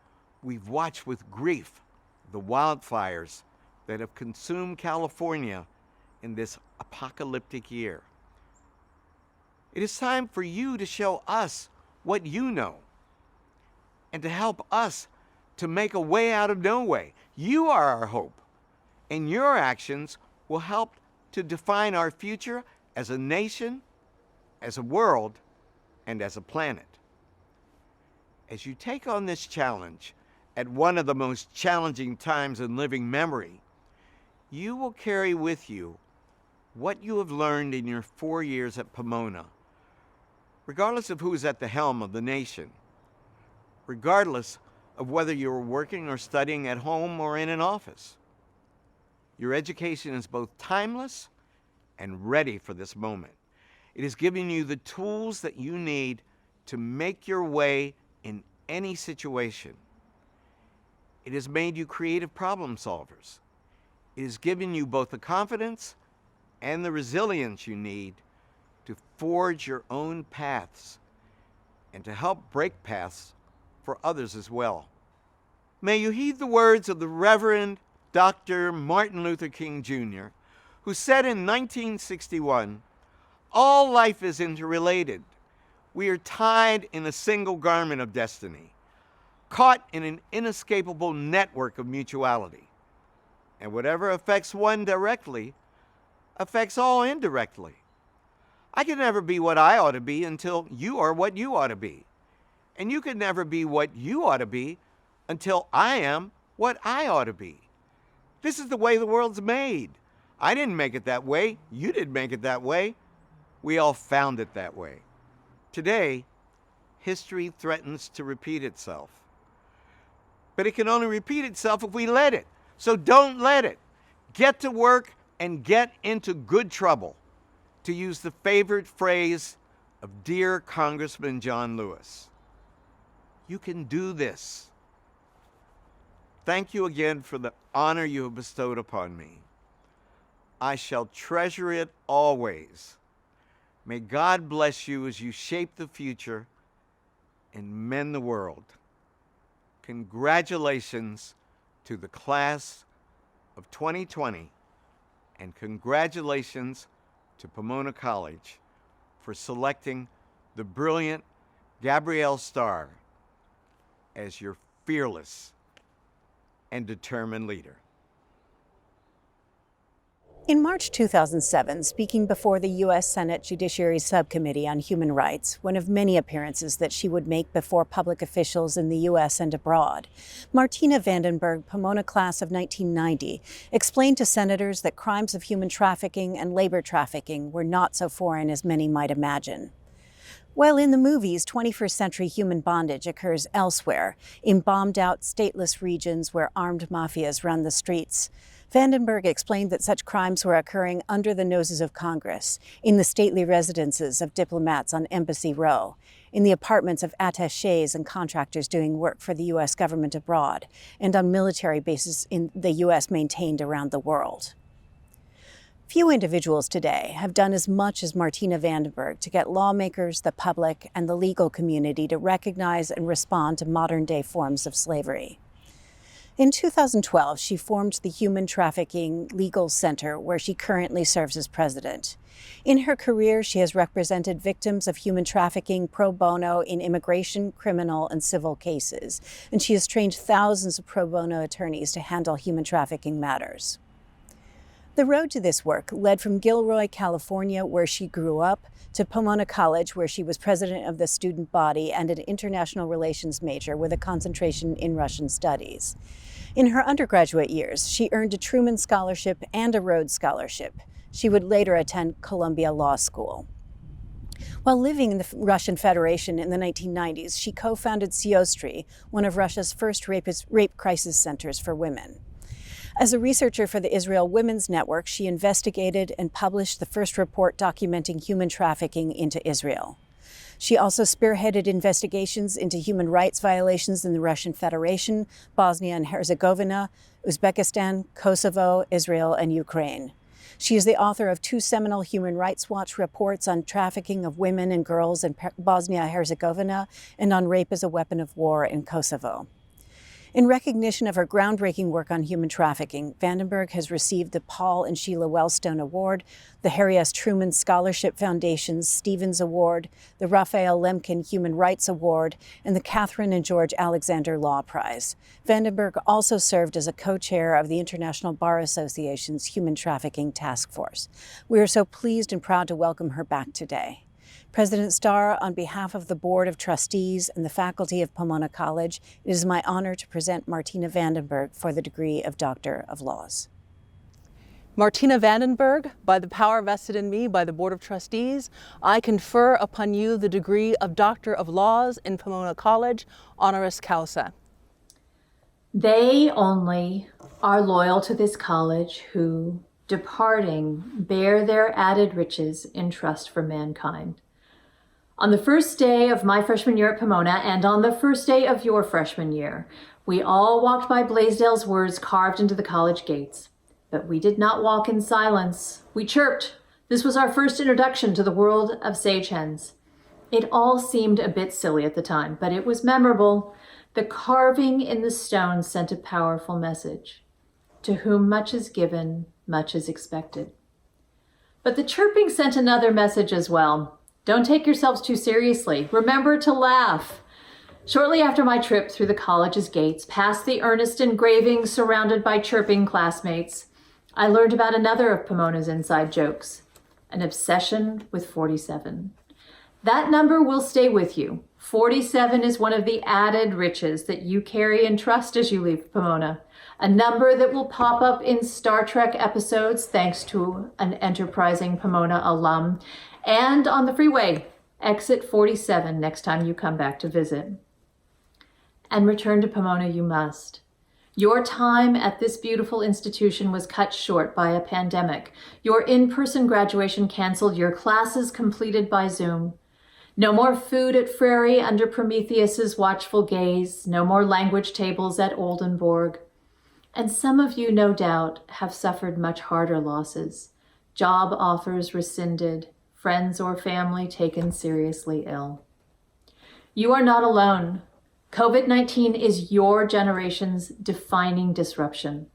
we've watched with grief the wildfires that have consumed California in this apocalyptic year. It is time for you to show us what you know and to help us to make a way out of no way. You are our hope, and your actions will help to define our future as a nation, as a world, and as a planet. As you take on this challenge at one of the most challenging times in living memory, you will carry with you what you have learned in your 4 years at Pomona, regardless of who is at the helm of the nation, regardless of whether you're working or studying at home or in an office. Your education is both timeless and ready for this moment. It is giving you the tools that you need to make your way in any situation. It has made you creative problem solvers. It has given you both the confidence and the resilience you need to forge your own paths and to help break paths for others as well. May you heed the words of the Reverend Dr. Martin Luther King Jr., who said in 1961, "All life is interrelated. We are tied in a single garment of destiny, caught in an inescapable network of mutuality. And whatever affects one directly affects all indirectly. I can never be what I ought to be until you are what you ought to be. And you can never be what you ought to be until I am what I ought to be. This is the way the world's made. I didn't make it that way. You didn't make it that way. We all found it that way." Today, history threatens to repeat itself. But it can only repeat itself if we let it. So don't let it. Get to work and get into good trouble, to use the favorite phrase of dear Congressman John Lewis. You can do this. Thank you again for the honor you have bestowed upon me. I shall treasure it always. May God bless you as you shape the future and mend the world. Congratulations to the class of 2020, and congratulations to Pomona College for selecting the brilliant Gabrielle Starr as your fearless and determined leader. In March 2007, speaking before the U.S. Senate Judiciary Subcommittee on Human Rights, one of many appearances that she would make before public officials in the U.S. and abroad, Martina Vandenberg, Pomona class of 1990, explained to senators that crimes of human trafficking and labor trafficking were not so foreign as many might imagine. While in the movies, 21st century human bondage occurs elsewhere, in bombed-out, stateless regions where armed mafias run the streets, Vandenberg explained that such crimes were occurring under the noses of Congress, in the stately residences of diplomats on Embassy Row, in the apartments of attachés and contractors doing work for the U.S. government abroad, and on military bases in the U.S. maintained around the world. Few individuals today have done as much as Martina Vandenberg to get lawmakers, the public, and the legal community to recognize and respond to modern-day forms of slavery. In 2012, she formed the Human Trafficking Legal Center, where she currently serves as president. In her career, she has represented victims of human trafficking pro bono in immigration, criminal, and civil cases, and she has trained thousands of pro bono attorneys to handle human trafficking matters. The road to this work led from Gilroy, California, where she grew up, to Pomona College, where she was president of the student body and an international relations major with a concentration in Russian studies. In her undergraduate years, she earned a Truman Scholarship and a Rhodes Scholarship. She would later attend Columbia Law School. While living in the Russian Federation in the 1990s, she co-founded Siostry, one of Russia's first rape crisis centers for women. As a researcher for the Israel Women's Network, she investigated and published the first report documenting human trafficking into Israel. She also spearheaded investigations into human rights violations in the Russian Federation, Bosnia and Herzegovina, Uzbekistan, Kosovo, Israel, and Ukraine. She is the author of 2 seminal Human Rights Watch reports on trafficking of women and girls in Bosnia-Herzegovina and on rape as a weapon of war in Kosovo. In recognition of her groundbreaking work on human trafficking, Vandenberg has received the Paul and Sheila Wellstone Award, the Harry S. Truman Scholarship Foundation's Stevens Award, the Raphael Lemkin Human Rights Award, and the Catherine and George Alexander Law Prize. Vandenberg also served as a co-chair of the International Bar Association's Human Trafficking Task Force. We are so pleased and proud to welcome her back today. President Starr, on behalf of the Board of Trustees and the faculty of Pomona College, it is my honor to present Martina Vandenberg for the degree of Doctor of Laws. Martina Vandenberg, by the power vested in me by the Board of Trustees, I confer upon you the degree of Doctor of Laws in Pomona College, honoris causa. They only are loyal to this college who, departing, bear their added riches in trust for mankind. On the first day of my freshman year at Pomona, and on the first day of your freshman year, we all walked by Blaisdell's words carved into the college gates. But we did not walk in silence. We chirped. This was our first introduction to the world of sage hens. It all seemed a bit silly at the time, but it was memorable. The carving in the stone sent a powerful message. To whom much is given, much is expected. But the chirping sent another message as well. Don't take yourselves too seriously. Remember to laugh. Shortly after my trip through the college's gates, past the earnest engravings surrounded by chirping classmates, I learned about another of Pomona's inside jokes, an obsession with 47. That number will stay with you. 47 is one of the added riches that you carry in trust as you leave Pomona. A number that will pop up in Star Trek episodes thanks to an enterprising Pomona alum, and on the freeway, exit 47 next time you come back to visit. And return to Pomona you must. Your time at this beautiful institution was cut short by a pandemic. Your in-person graduation canceled, your classes completed by Zoom. No more food at Frary under Prometheus's watchful gaze, no more language tables at Oldenburg. And some of you, no doubt, have suffered much harder losses. Job offers rescinded, friends or family taken seriously ill. You are not alone. COVID-19 is your generation's defining disruption.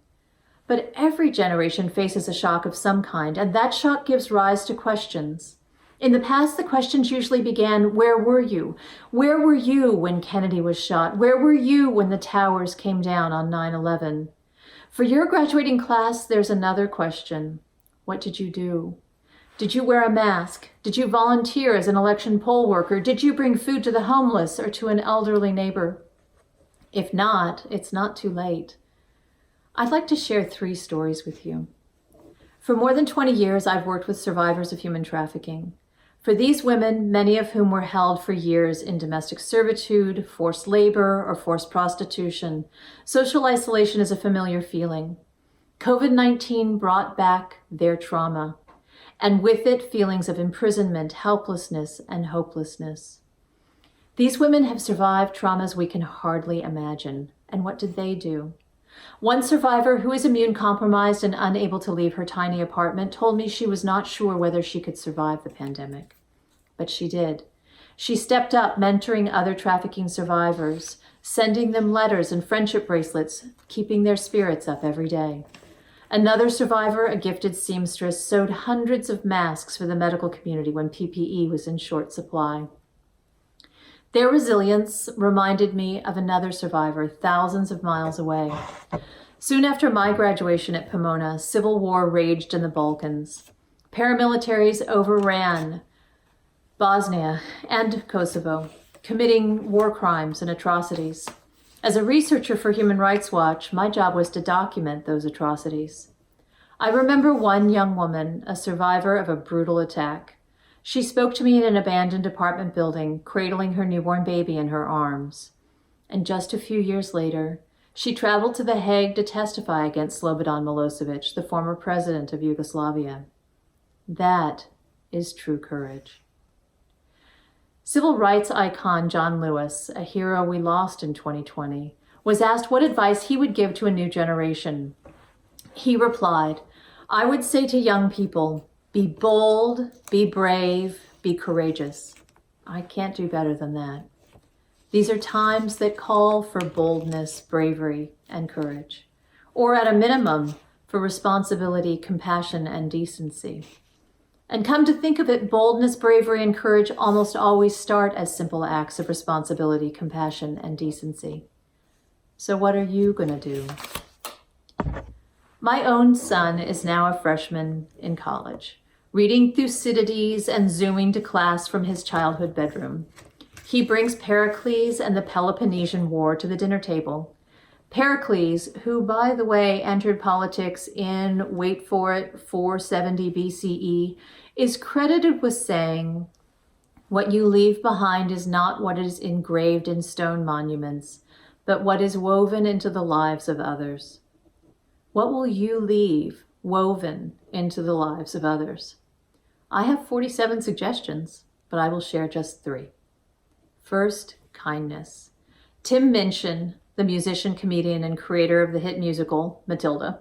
But every generation faces a shock of some kind, and that shock gives rise to questions. In the past, the questions usually began, where were you? Where were you when Kennedy was shot? Where were you when the towers came down on 9/11? For your graduating class, there's another question. What did you do? Did you wear a mask? Did you volunteer as an election poll worker? Did you bring food to the homeless or to an elderly neighbor? If not, it's not too late. I'd like to share 3 stories with you. For more than 20 years, I've worked with survivors of human trafficking. For these women, many of whom were held for years in domestic servitude, forced labor, or forced prostitution, social isolation is a familiar feeling. COVID-19 brought back their trauma, and with it, feelings of imprisonment, helplessness, and hopelessness. These women have survived traumas we can hardly imagine. And what did they do? One survivor, who is immune compromised and unable to leave her tiny apartment, told me she was not sure whether she could survive the pandemic. But she did. She stepped up, mentoring other trafficking survivors, sending them letters and friendship bracelets, keeping their spirits up every day. Another survivor, a gifted seamstress, sewed hundreds of masks for the medical community when PPE was in short supply. Their resilience reminded me of another survivor thousands of miles away. Soon after my graduation at Pomona, civil war raged in the Balkans. Paramilitaries overran Bosnia and Kosovo, committing war crimes and atrocities. As a researcher for Human Rights Watch, my job was to document those atrocities. I remember one young woman, a survivor of a brutal attack. She spoke to me in an abandoned apartment building, cradling her newborn baby in her arms. And just a few years later, she traveled to The Hague to testify against Slobodan Milosevic, the former president of Yugoslavia. That is true courage. Civil rights icon John Lewis, a hero we lost in 2020, was asked what advice he would give to a new generation. He replied, "I would say to young people, be bold, be brave, be courageous." I can't do better than that. These are times that call for boldness, bravery, and courage, or at a minimum, for responsibility, compassion, and decency. And come to think of it, boldness, bravery, and courage almost always start as simple acts of responsibility, compassion, and decency. So what are you going to do? My own son is now a freshman in college, reading Thucydides and Zooming to class from his childhood bedroom. He brings Pericles and the Peloponnesian War to the dinner table. Pericles, who, by the way, entered politics in, wait for it, 470 BCE, is credited with saying, "What you leave behind is not what is engraved in stone monuments, but what is woven into the lives of others." What will you leave woven into the lives of others? I have 47 suggestions, but I will share just 3. First, kindness. Tim Minchin, the musician, comedian, and creator of the hit musical Matilda,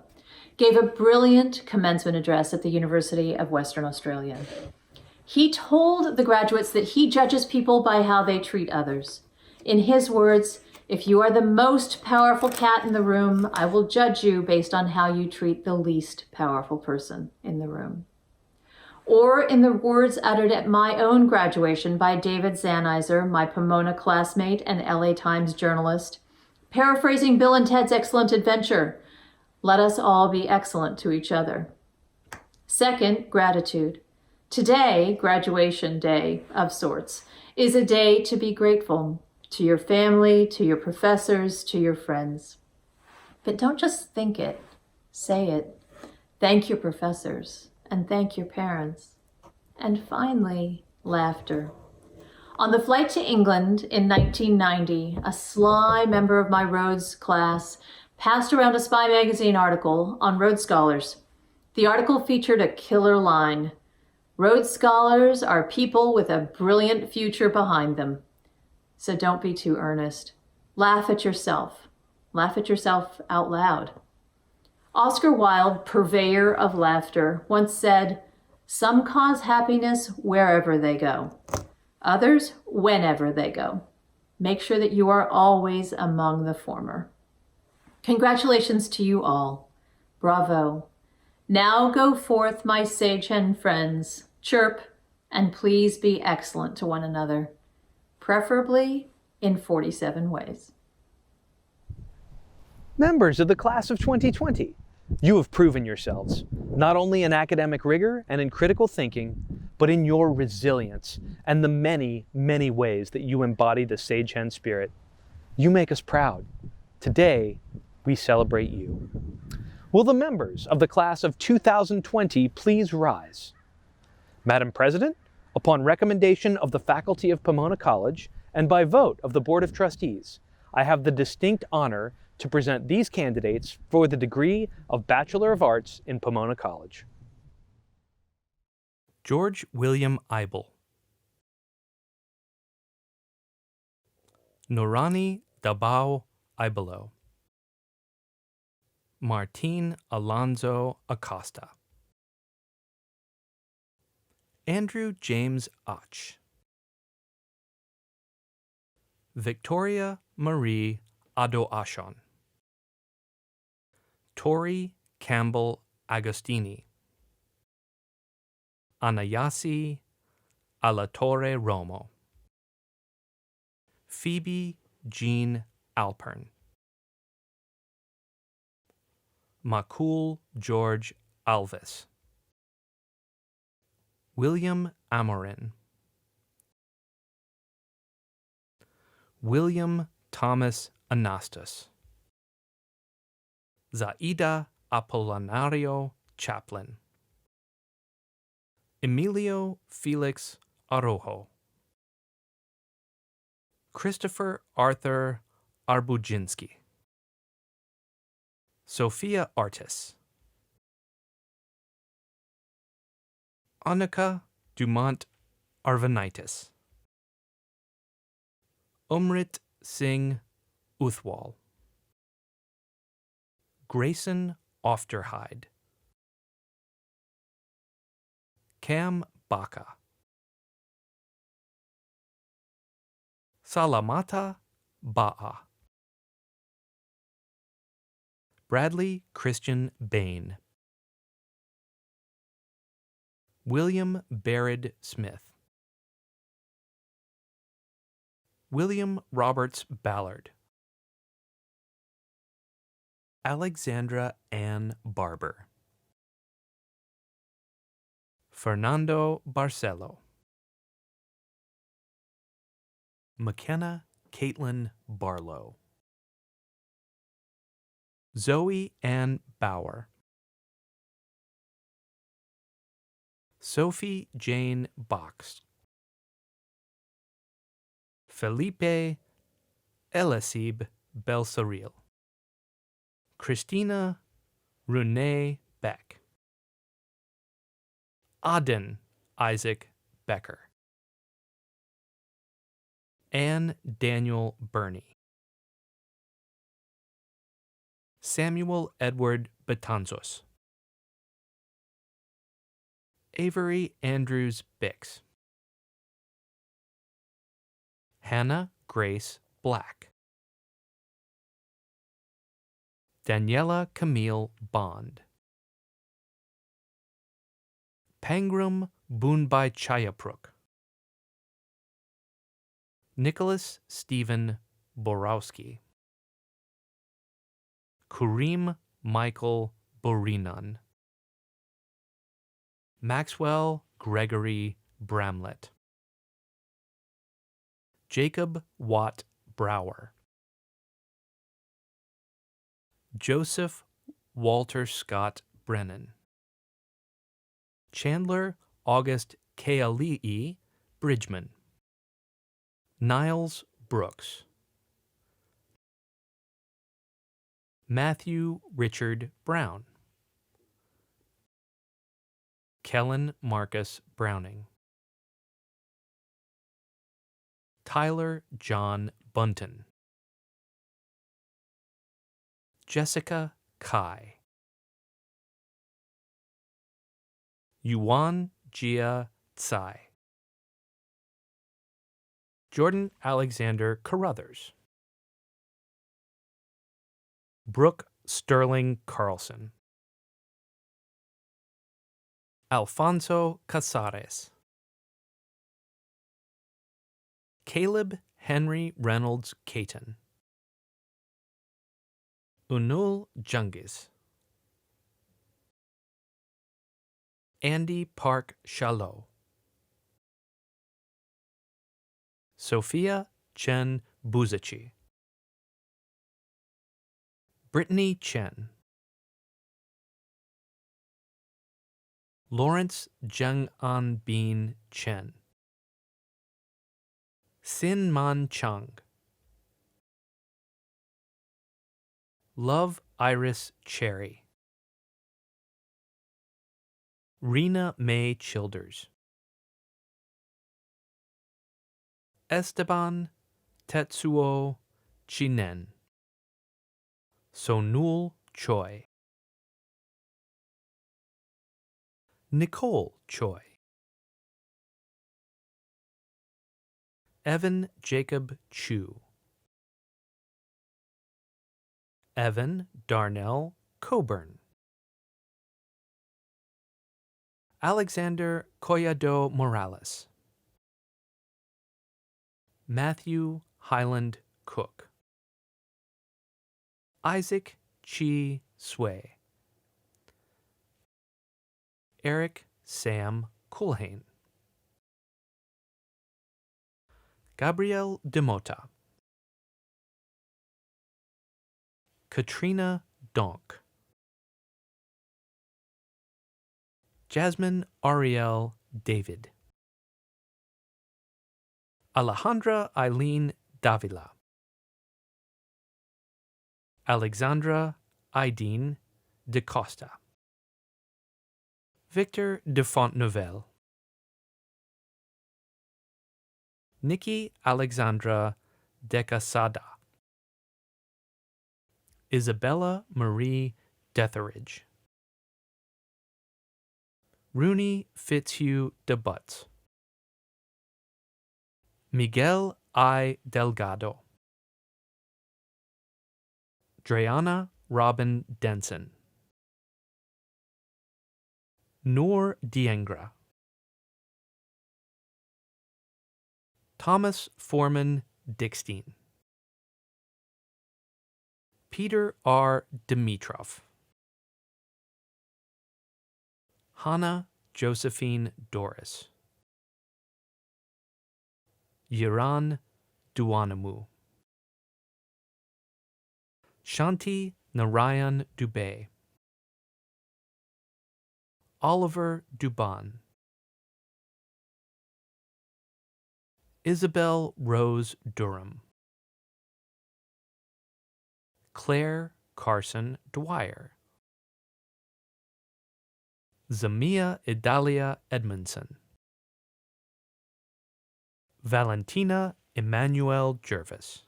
gave a brilliant commencement address at the University of Western Australia. He told the graduates that he judges people by how they treat others. In his words, "If you are the most powerful cat in the room, I will judge you based on how you treat the least powerful person in the room." Or in the words uttered at my own graduation by David Zanizer, my Pomona classmate and LA Times journalist, paraphrasing Bill and Ted's Excellent Adventure, "Let us all be excellent to each other." Second, gratitude. Today, graduation day of sorts, is a day to be grateful to your family, to your professors, to your friends. But don't just think it, say it. Thank your professors and thank your parents. And finally, laughter. On the flight to England in 1990, a sly member of my Rhodes class passed around a Spy magazine article on Rhodes Scholars. The article featured a killer line: "Rhodes Scholars are people with a brilliant future behind them." So don't be too earnest. Laugh at yourself. Laugh at yourself out loud. Oscar Wilde, purveyor of laughter, once said, "Some cause happiness wherever they go. Others, whenever they go. Make sure that you are always among the former." Congratulations to you all. Bravo. Now go forth, my sage hen friends. Chirp, and please be excellent to one another. Preferably in 47 ways. Members of the class of 2020, You have proven yourselves, not only in academic rigor and in critical thinking, but in your resilience and the many, many ways that you embody the Sage Hen spirit. You make us proud. Today, we celebrate you. Will the members of the class of 2020 please rise? Madam President, upon recommendation of the faculty of Pomona College and by vote of the Board of Trustees, I have the distinct honor to present these candidates for the degree of Bachelor of Arts in Pomona College. George William Eibel. Norani Dabao Eibelo. Martin Alonzo Acosta. Andrew James Och. Victoria Marie Adoashon. Tori Campbell Agostini. Anayasi Alatorre Romo. Phoebe Jean Alpern. Makul George Alvis. William Amorin. William Thomas Anastas. Zaida Apolinario Chaplin. Emilio Felix Arojo. Christopher Arthur Arbujinski. Sophia Artis. Annika Dumont Arvanitis. Umrit Singh Uthwal. Grayson Ofterhide. Cam Baca. Salamata Ba'a. Bradley Christian Bain. William Barrett Smith. William Roberts Ballard. Alexandra Ann Barber. Fernando Barcelo. McKenna Caitlin Barlow. Zoe Ann Bauer. Sophie Jane Box. Felipe Elisib Belsoril. Christina Renee Beck. Aden Isaac Becker. Anne Daniel Burney. Samuel Edward Betanzos. Avery Andrews Bix. Hannah Grace Black. Daniela Camille Bond. Pangrum Bunbai Chayapruk. Nicholas Stephen Borowski. Kurim Michael Borinan. Maxwell Gregory Bramlett. Jacob Watt Brower. Joseph Walter Scott Brennan. Chandler August Kealii Bridgman. Niles Brooks. Matthew Richard Brown. Kellen Marcus Browning. Tyler John Bunton. Jessica Kai. Yuan Jia Tsai. Jordan Alexander Carruthers. Brooke Sterling Carlson. Alfonso Casares. Caleb Henry Reynolds Caton. Unul Jungis. Andy Park Chalot, Sophia Chen Buzici, Brittany Chen, Lawrence Jung-An Bean Chen, Sin Man Chung, Love Iris Cherry, Rena Mae Childers, Esteban Tetsuo Chinen, Sonul Choi, Nicole Choi, Evan Jacob Chu, Evan Darnell Coburn, Alexander Collado Morales, Matthew Highland Cook, Isaac Chi Sway, Eric Sam Culhane, Gabrielle Demota, Katrina Donk, Jasmine Ariel David, Alejandra Eileen Davila, Alexandra Aideen de Costa, Victor de Fontneuville, Nikki Alexandra de Casada, Isabella Marie Detheridge, Rooney Fitzhugh de Butts, Miguel I. Delgado, Dreana Robin Denson, Noor Diengra, Thomas Foreman Dickstein, Peter R. Dimitrov, Hannah Josephine Doris, Yiran Duanamu, Shanti Narayan Dubey, Oliver Duban, Isabel Rose Durham, Claire Carson Dwyer, Zamia Idalia Edmondson, Valentina Emmanuel Jervis,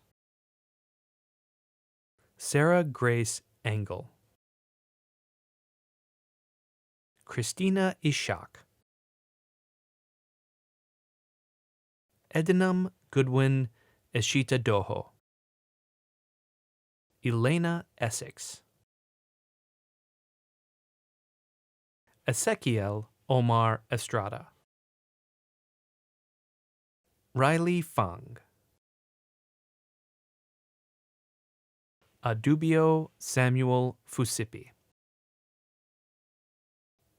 Sarah Grace Engel, Christina Ishak, Edinum Goodwin Eshita Doho, Elena Essex, Ezekiel Omar Estrada, Riley Fang, Adubio Samuel Fusipi,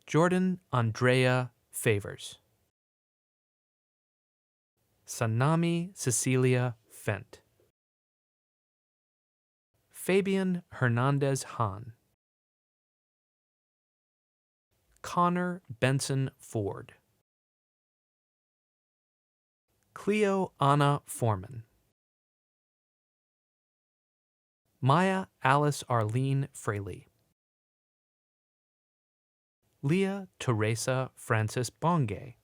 Jordan Andrea Favors, Sanami Cecilia Fent, Fabian Hernandez Hahn, Connor Benson Ford, Cleo Anna Foreman, Maya Alice Arlene Fraley, Leah Teresa Francis Bongay,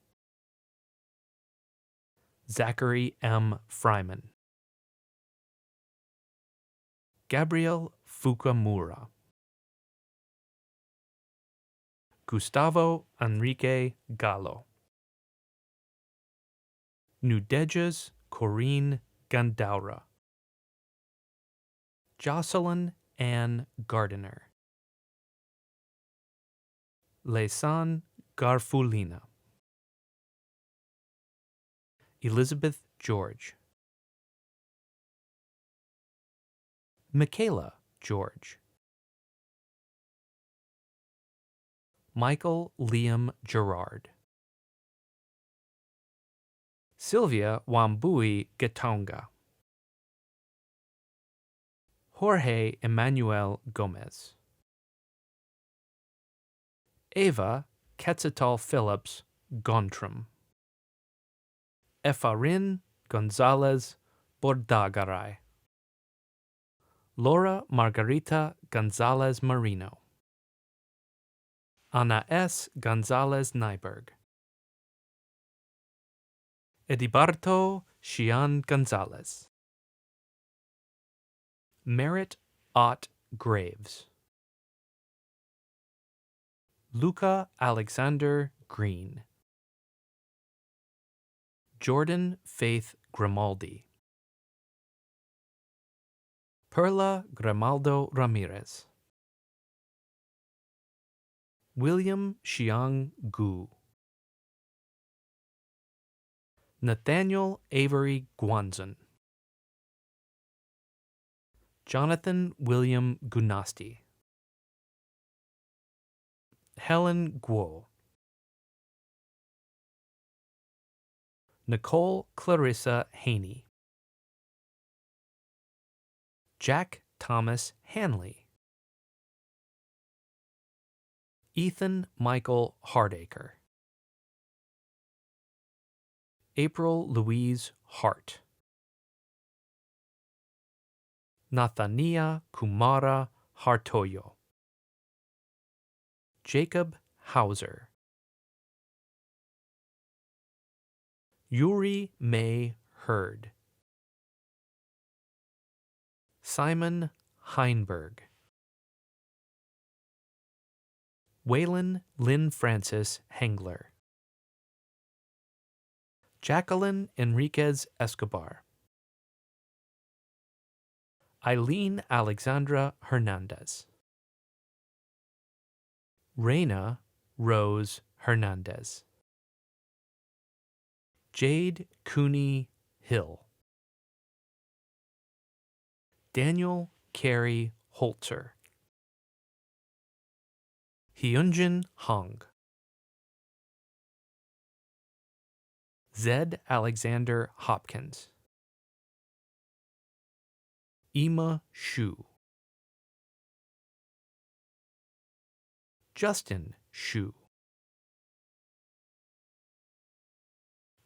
Zachary M. Fryman, Gabriel Fukamura, Gustavo Enrique Gallo, Nudejas Corinne Gandaura, Jocelyn Ann Gardiner, Leisan Garfulina, Elizabeth George, Michaela George, Michael Liam Gerard. Sylvia Wambui Getonga. Jorge Emmanuel Gomez. Ava Quetzalcoatl Phillips Gontram. Efrain Gonzalez Bordagaray. Laura Margarita Gonzalez Marino. Ana S. Gonzalez Nyberg. Edibarto Xian Gonzalez. Merritt Ott Graves. Luca Alexander Green. Jordan Faith Grimaldi. Perla Grimaldo Ramirez. William Xiang Gu. Nathaniel Avery Guanzon. Jonathan William Gunasti. Helen Guo. Nicole Clarissa Haney. Jack Thomas Hanley. Ethan Michael Hardacre. April Louise Hart. Nathania Kumara Hartoyo. Jacob Hauser. Yuri May Hurd. Simon Heinberg. Waylon Lynn Francis Hengler. Jacqueline Enriquez Escobar. Eileen Alexandra Hernandez. Reina Rose Hernandez. Jade Cooney Hill. Daniel Carey Holzer. Hyunjin Hong. Zed Alexander Hopkins. Emma Shu. Justin Shu.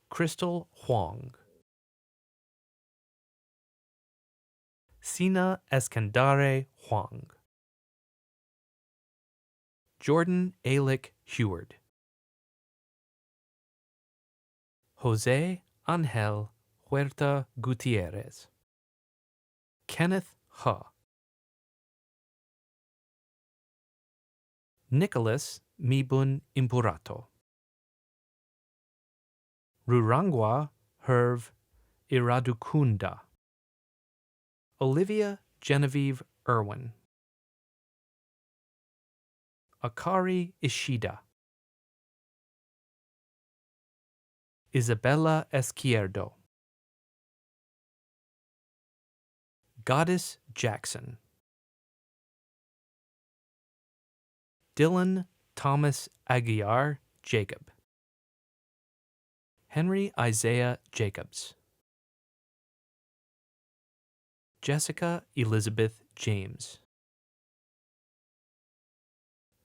Crystal Huang. Sina Eskandare Huang. Jordan Alick Heward. Jose Angel Huerta Gutierrez. Kenneth Ha. Nicholas Mibun Impurato. Rurangwa Herve Iradukunda. Olivia Genevieve Irwin. Akari Ishida. Isabella Esquierdo. Goddess Jackson. Dylan Thomas Aguiar Jacob. Henry Isaiah Jacobs. Jessica Elizabeth James.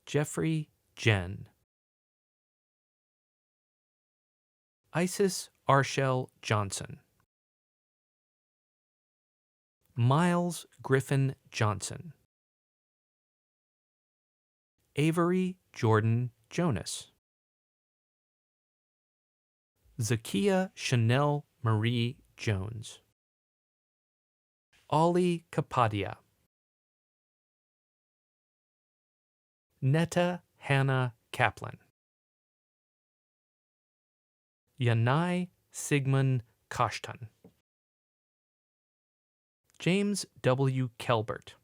Jeffrey Jen. Isis Arshel Johnson. Miles Griffin Johnson. Avery Jordan Jonas. Zakia Chanel Marie Jones. Ollie Kapadia. Netta Hannah Kaplan. Yanai Sigmund Kashtan. James W. Kelbert.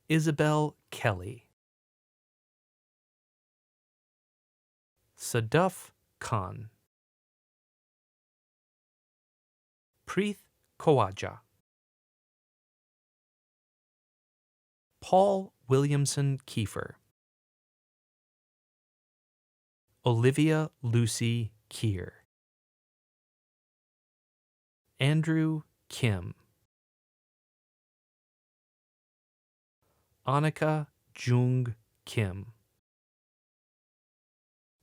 Isabel Kelly. Sadaf Khan. Preeth Kawaja. Paul Williamson Kiefer. Olivia Lucy Keir. Andrew Kim. Annika Jung Kim.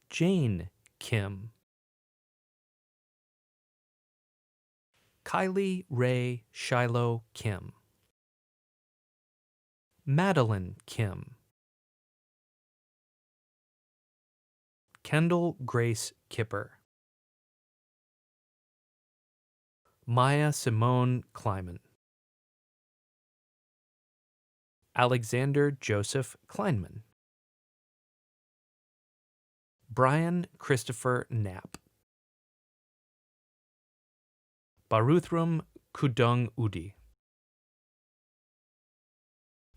Jane Kim. Kylie Ray Shiloh Kim. Madeline Kim. Kendall Grace Kipper. Maya Simone Kleiman. Alexander Joseph Kleinman. Brian Christopher Knapp. Baruthram Kudung Udi.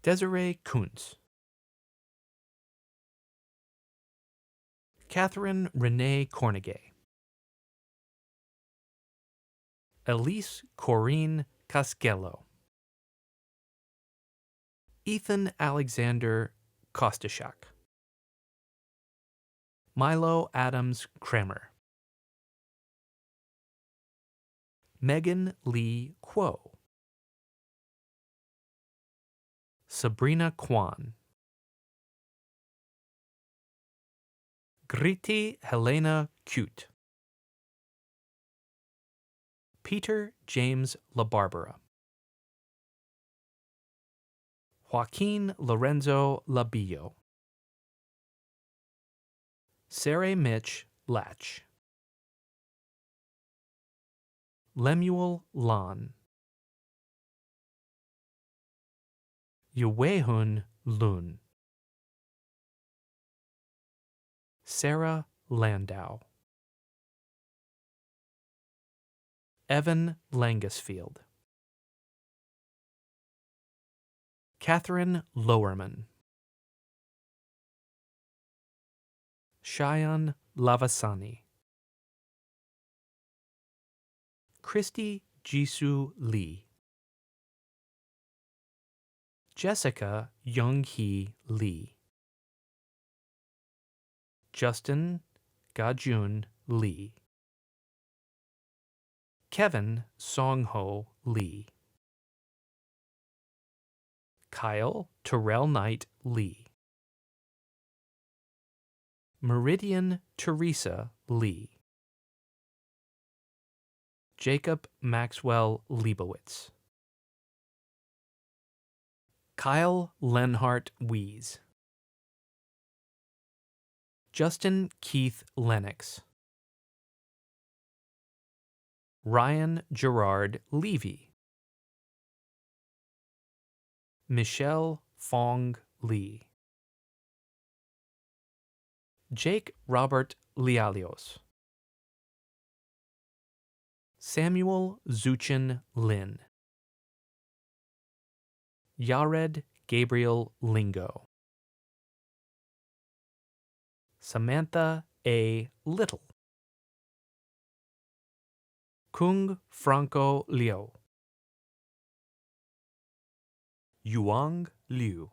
Desiree Kuntz. Catherine Renee Cornegay. Elise Corinne Casquello. Ethan Alexander Kostashak. Milo Adams Kramer. Megan Lee Kuo. Sabrina Kwan. Griti Helena Cute. Peter James LaBarbera. Joaquin Lorenzo Labillo. Sarah Mitch Latch. Lemuel Lan. Yuehun Lun. Sarah Landau. Evan Langesfield. Catherine Lowerman. Shayan Lavasani. Christy Jisoo Lee. Jessica Young-hee Lee. Justin Gajun Lee. Kevin Songho Lee. Kyle Terrell Knight Lee. Meridian Teresa Lee. Jacob Maxwell Leibowitz. Kyle Lenhart Wies. Justin Keith Lennox. Ryan Gerard Levy. Michelle Fong Lee. Jake Robert Lialios. Samuel Zuchin Lin. Yared Gabriel Lingo. Samantha A. Little. Kung Franco Liu. Yuang Liu.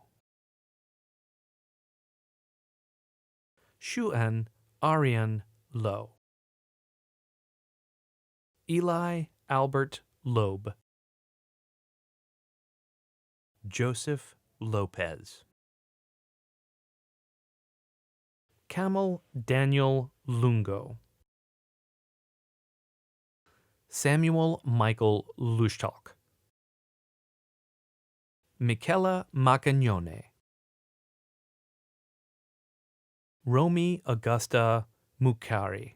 Shuan Arian Lo. Eli Albert Loeb. Joseph Lopez. Camel Daniel Lungo. Samuel Michael Lushtalk. Michela Macagnone. Romy Augusta Mukari.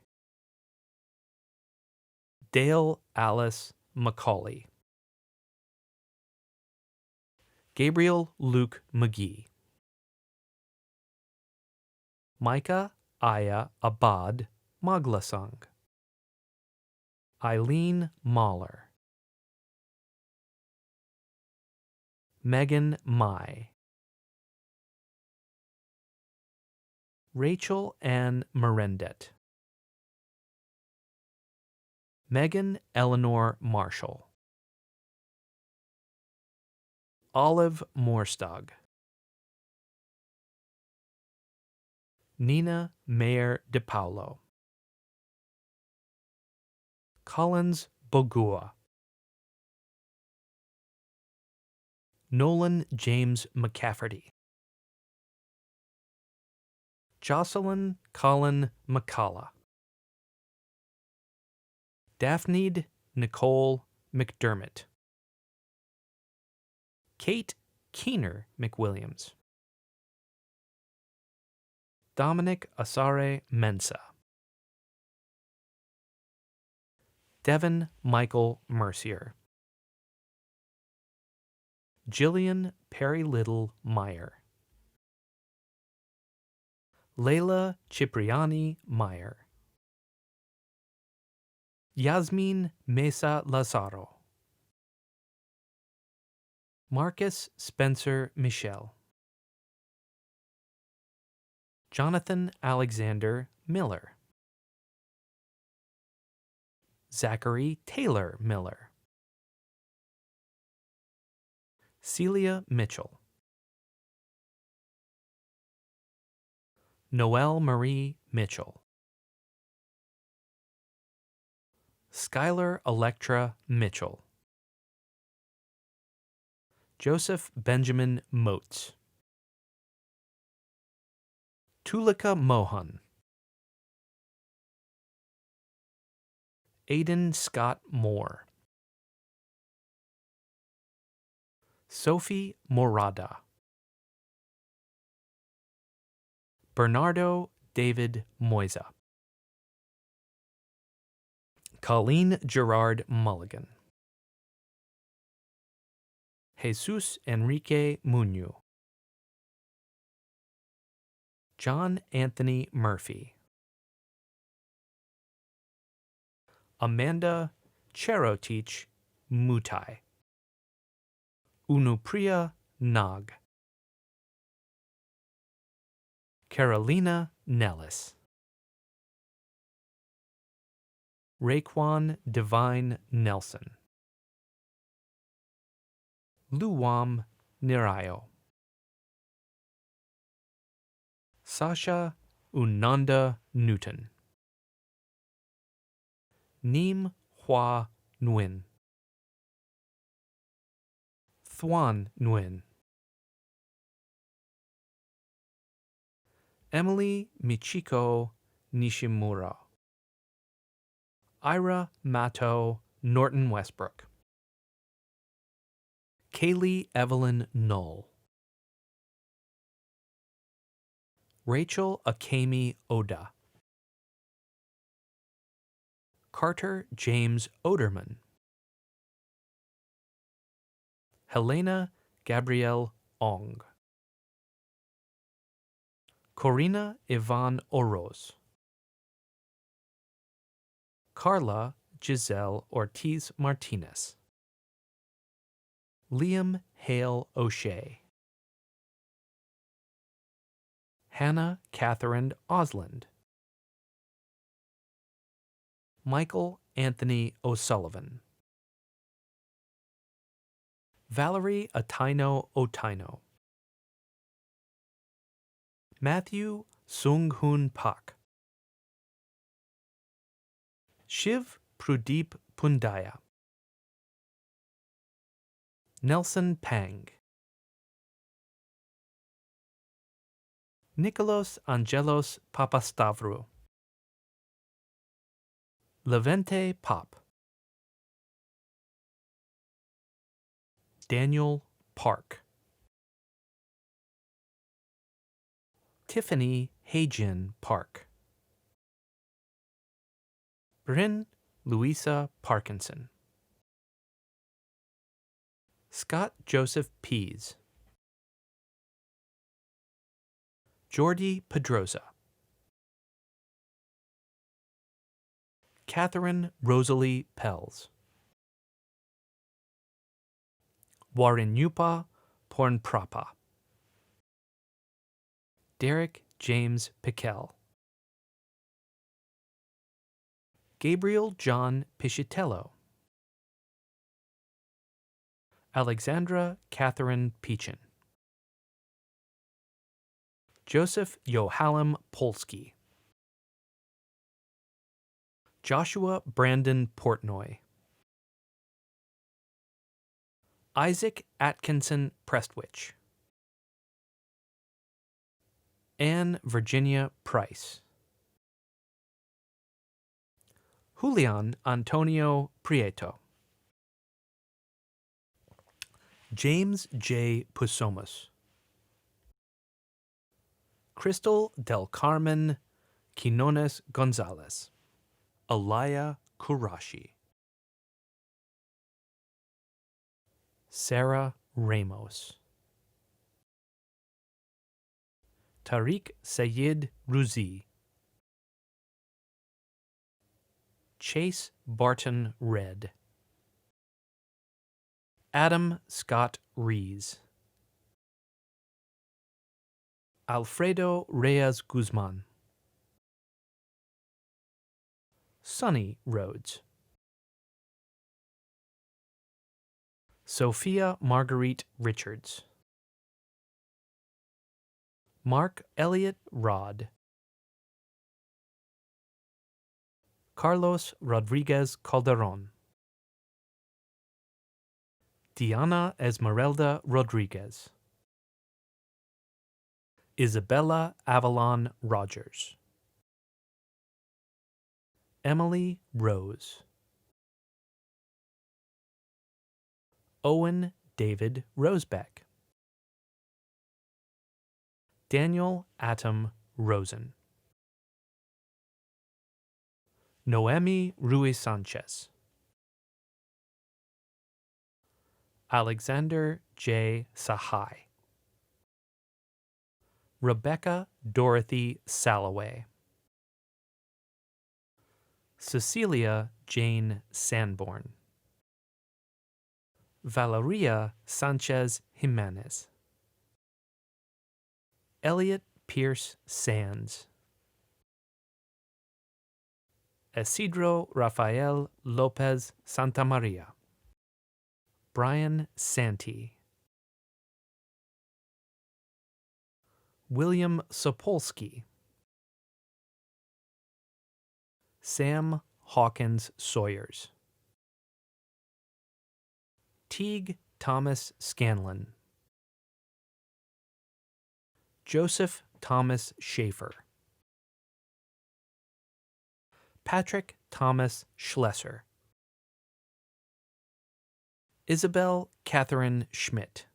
Dale Alice Macaulay. Gabriel Luke McGee. Micah Aya Abad Maglasang. Eileen Mahler. Megan Mai. Rachel Ann Merendet. Megan Eleanor Marshall. Olive Morstag. Nina Mayer de Paulo. Collins Bogua. Nolan James McCafferty. Jocelyn Colin McCullough. Daphne Nicole McDermott. Kate Keener McWilliams. Dominic Asare Mensa. Devin Michael Mercier. Jillian Perry Little Meyer. Layla Cipriani Meyer. Yasmin Mesa Lazaro. Marcus Spencer Michel. Jonathan Alexander Miller. Zachary Taylor Miller. Celia Mitchell. Noelle Marie Mitchell. Skylar Electra Mitchell. Joseph Benjamin Moats. Tulika Mohan. Aidan Scott Moore. Sophie Morada. Bernardo David Moisa. Colleen Gerard Mulligan. Jesus Enrique Muñoz. John Anthony Murphy. Amanda Cherotich Mutai. Unupriya Nag. Carolina Nellis. Raekwon Divine Nelson. Luwam Nirayo. Sasha Unanda Newton. Neem Hua Nguyen. Thuan Nguyen. Emily Michiko Nishimura. Ira Mato Norton Westbrook. Kaylee Evelyn Knoll. Rachel Akemi Oda. Carter James Oderman. Helena Gabrielle Ong. Corina Yvonne Oroz. Carla Giselle Ortiz Martinez. Liam Hale O'Shea. Hannah Catherine Osland. Michael Anthony O'Sullivan. Valerie Ataino Otaino. Matthew Sung-Hoon Pak. Shiv Pradeep Pundaya. Nelson Pang. Nicolos Angelos Papastavru. Levente Pop. Daniel Park. Tiffany Heijin Park. Bryn Louisa Parkinson. Scott Joseph Pease. Jordi Pedroza. Catherine Rosalie Pels. Warinyupa Pornprapa. Derek James Piquel. Gabriel John Pichitello. Alexandra Catherine Peachin. Joseph Yohalem Polsky. Joshua Brandon Portnoy. Isaac Atkinson Prestwich. Anne Virginia Price. Julian Antonio Prieto. James J. Pusomas. Crystal del Carmen Quinones Gonzalez. Alaya Kurashi. Sarah Ramos. Tariq Sayed Ruzi. Chase Barton Red. Adam Scott Rees. Alfredo Reyes Guzman. Sunny Rhodes. Sophia Marguerite Richards. Mark Elliott Rod. Carlos Rodriguez Calderon. Diana Esmeralda Rodriguez. Isabella Avalon Rogers. Emily Rose. Owen David Rosebeck. Daniel Atom Rosen. Noemi Ruiz Sanchez. Alexander J. Sahai. Rebecca Dorothy Salloway. Cecilia Jane Sanborn. Valeria Sanchez Jimenez. Elliot Pierce Sands. Isidro Rafael Lopez Santamaria. Brian Santee. William Sapolsky. Sam Hawkins Sawyers. Teague Thomas Scanlon. Joseph Thomas Schaefer. Patrick Thomas Schlesser. Isabel Catherine Schmidt.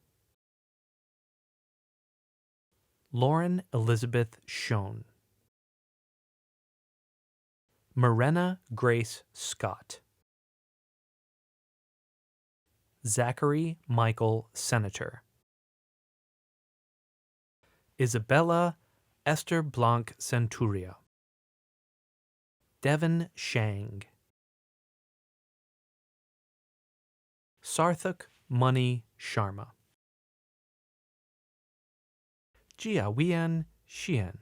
Lauren Elizabeth Schoen. Morena Grace Scott. Zachary Michael Senator. Isabella Esther Blanc Centuria. Devon Shang. Sarthak Money Sharma. Jiawian Xian.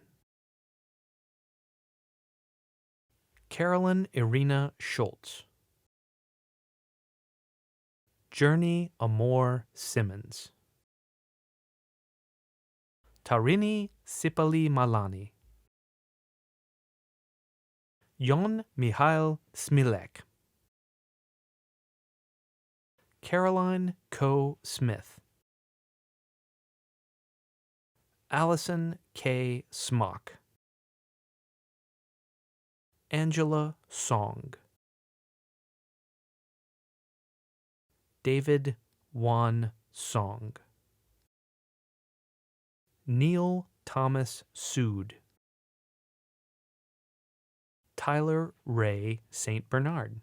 Carolyn Irina Schultz. Journey Amor Simmons. Tarini Sipali Malani. Yon Mihail Smilek. Caroline Coe Smith. Allison K. Smock. Angela Song. David Wan Song. Neil Thomas Sood. Tyler Ray St. Bernard.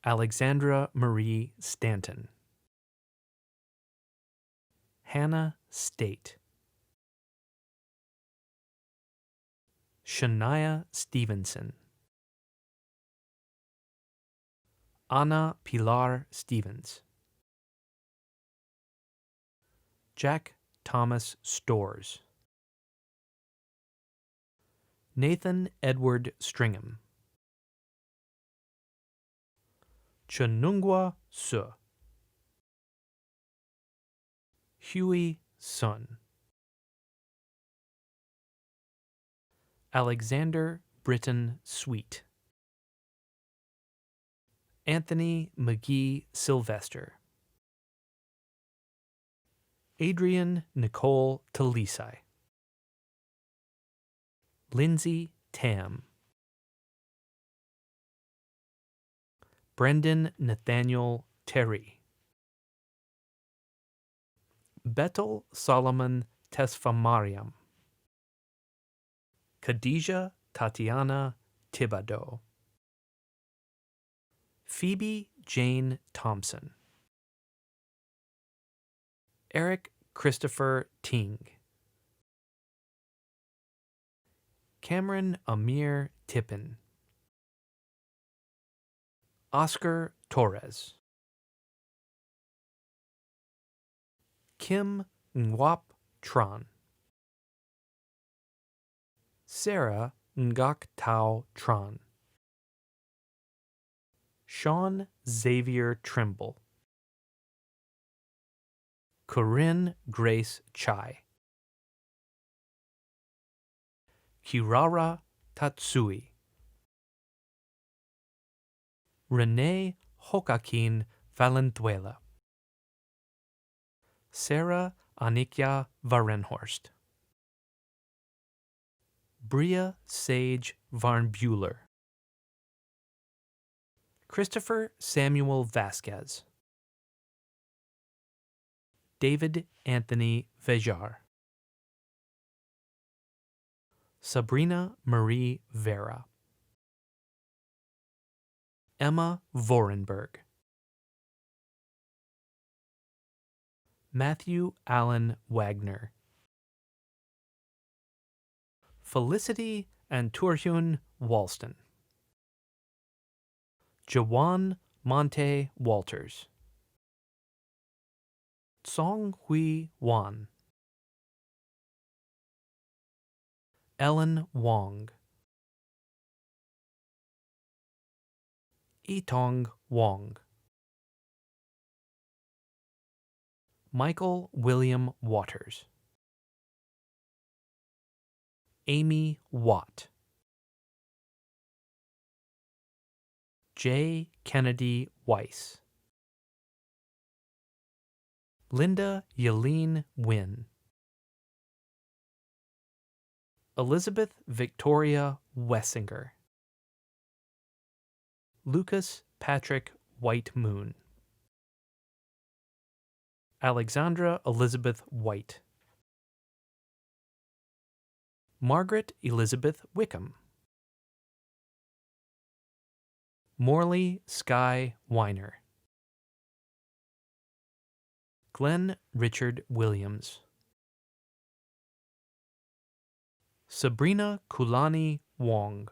Alexandra Marie Stanton. Hannah State. Shania Stevenson. Ana Pilar Stevens. Jack Thomas Stores. Nathan Edward Stringham. Chenungwa Su. Huey Sun. Alexander Britton Sweet, Anthony McGee Sylvester, Adrian Nicole Talisai, Lindsay Tam, Brendan Nathaniel Terry, Betel Solomon Tesfamariam, Khadija Tatiana Thibodeau, Phoebe Jane Thompson, Eric Christopher Ting, Cameron Amir Tippin, Oscar Torres, Kim Nwap Tran, Sarah Ngak Tao Tran, Sean Xavier Trimble, Corinne Grace Chai, Kirara Tatsui, Renee Hokakin Valenzuela, Sarah Anikya Varenhorst, Bria Sage Varnbuehler, Christopher Samuel Vasquez, David Anthony Vejar, Sabrina Marie Vera, Emma Vorenberg, Matthew Allen Wagner, Felicity Anturhyun Walston, Jawan Monte Walters, Song Hui Wan, Ellen Wong, Itong Wong, Michael William Waters, Amy Watt, J. Kennedy Weiss, Linda Yeleen Wynn, Elizabeth Victoria Wessinger, Lucas Patrick White Moon, Alexandra Elizabeth White, Margaret Elizabeth Wickham, Morley Sky Weiner, Glenn Richard Williams, Sabrina Kulani Wong,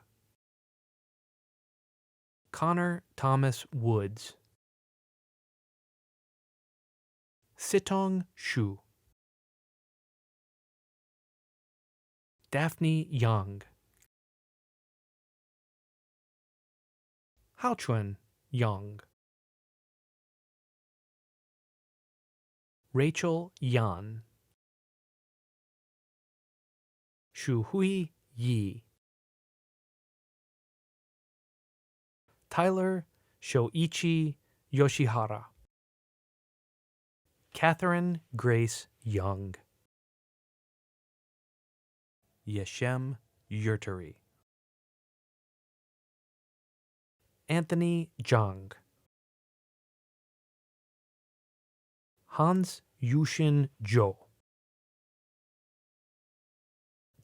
Connor Thomas Woods, Sitong Shu, Daphne Yang, Haochun Yang, Rachel Yan, Shuhui Yi, Tyler Shoichi Yoshihara, Catherine Grace Young, Yeshem Yurturi, Anthony Zhang, Hans Yushin Zhou,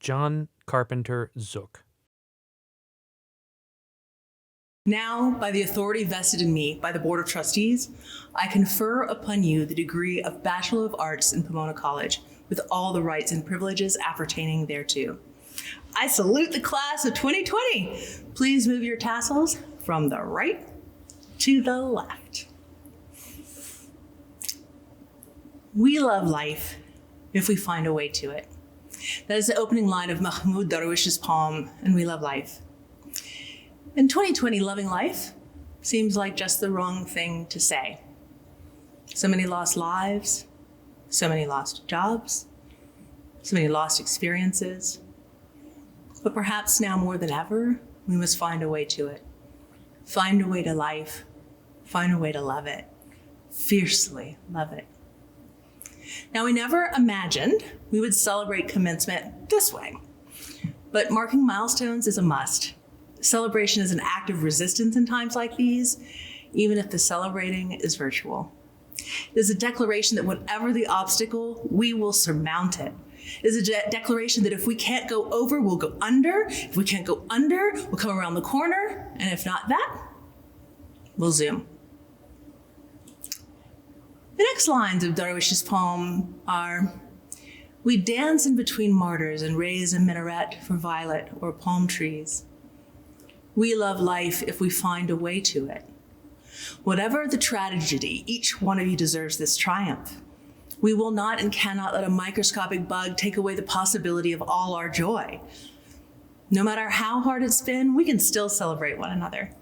John Carpenter Zook. Now, by the authority vested in me by the Board of Trustees, I confer upon you the degree of Bachelor of Arts in Pomona College with all the rights and privileges appertaining thereto. I salute the class of 2020. Please move your tassels from the right to the left. We love life if we find a way to it. That is the opening line of Mahmoud Darwish's poem, And We Love Life. In 2020, loving life seems like just the wrong thing to say. So many lost lives, so many lost jobs, so many lost experiences. But perhaps now more than ever, we must find a way to it. Find a way to life. Find a way to love it. Fiercely love it. Now, we never imagined we would celebrate commencement this way, but marking milestones is a must. Celebration is an act of resistance in times like these, even if the celebrating is virtual. It is a declaration that whatever the obstacle, we will surmount it. It is a declaration that if we can't go over, we'll go under. If we can't go under, we'll come around the corner. And if not that, we'll zoom. The next lines of Darwish's poem are, we dance in between martyrs and raise a minaret for violet or palm trees. We love life if we find a way to it. Whatever the tragedy, each one of you deserves this triumph. We will not and cannot let a microscopic bug take away the possibility of all our joy. No matter how hard it's been, we can still celebrate one another.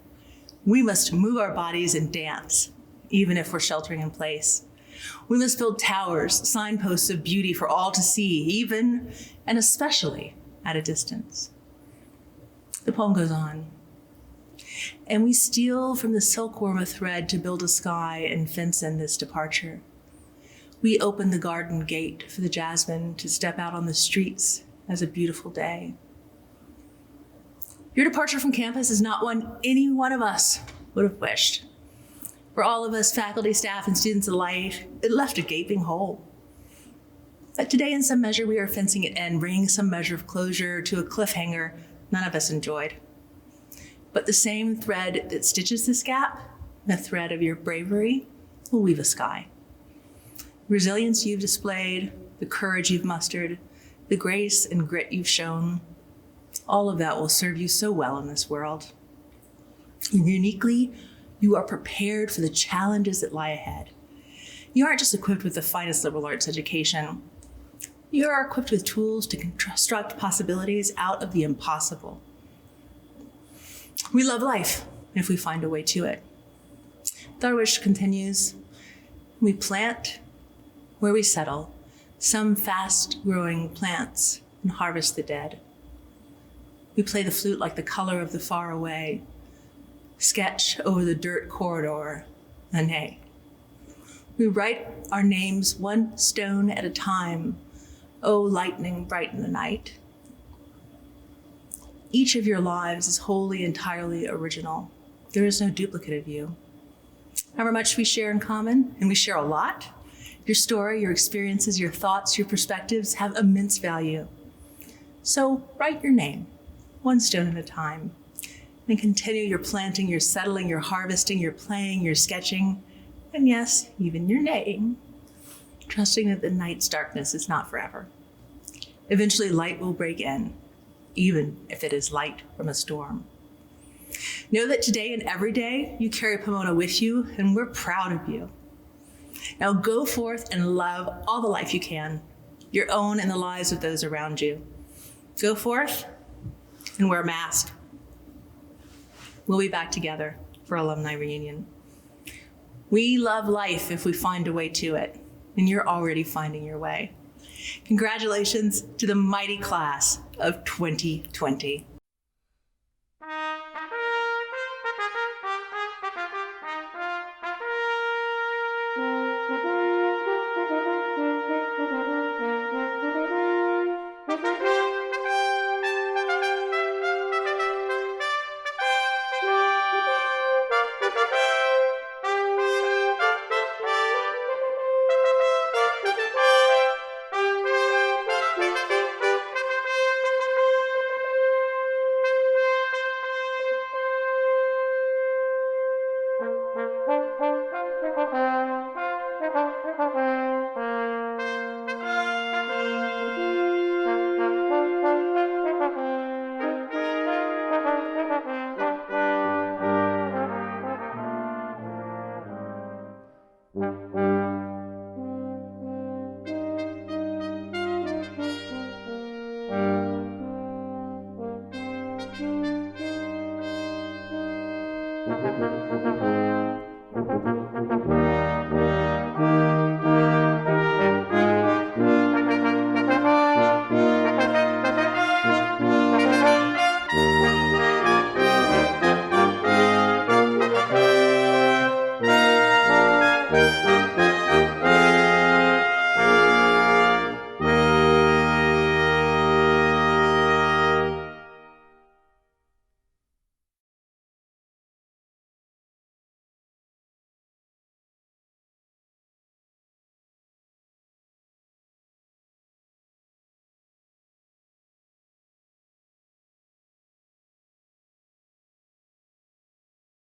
We must move our bodies and dance, even if we're sheltering in place. We must build towers, signposts of beauty for all to see, even and especially at a distance. The poem goes on. And we steal from the silkworm a thread to build a sky and fence in this departure. We open the garden gate for the jasmine to step out on the streets as a beautiful day. Your departure from campus is not one any one of us would have wished. For all of us, faculty, staff, and students alike, it left a gaping hole. But today, in some measure, we are fencing it in, bringing some measure of closure to a cliffhanger none of us enjoyed. But the same thread that stitches this gap, the thread of your bravery, will weave a sky. Resilience you've displayed, the courage you've mustered, the grace and grit you've shown, all of that will serve you so well in this world. And uniquely, you are prepared for the challenges that lie ahead. You aren't just equipped with the finest liberal arts education. You are equipped with tools to construct possibilities out of the impossible. We love life if we find a way to it. Darwish continues, we plant where we settle, some fast-growing plants, and harvest the dead. We play the flute like the color of the far away, sketch over the dirt corridor, a nay. We write our names one stone at a time, oh, lightning brighten the night. Each of your lives is wholly, entirely original. There is no duplicate of you. However much we share in common, and we share a lot, your story, your experiences, your thoughts, your perspectives have immense value. So write your name, one stone at a time, and continue your planting, your settling, your harvesting, your playing, your sketching, and yes, even your naying, trusting that the night's darkness is not forever. Eventually light will break in, even if it is light from a storm. Know that today and every day you carry Pomona with you, and we're proud of you. Now go forth and love all the life you can, your own and the lives of those around you. Go forth and wear a mask. We'll be back together for alumni reunion. We love life if we find a way to it, and you're already finding your way. Congratulations to the mighty class of 2020.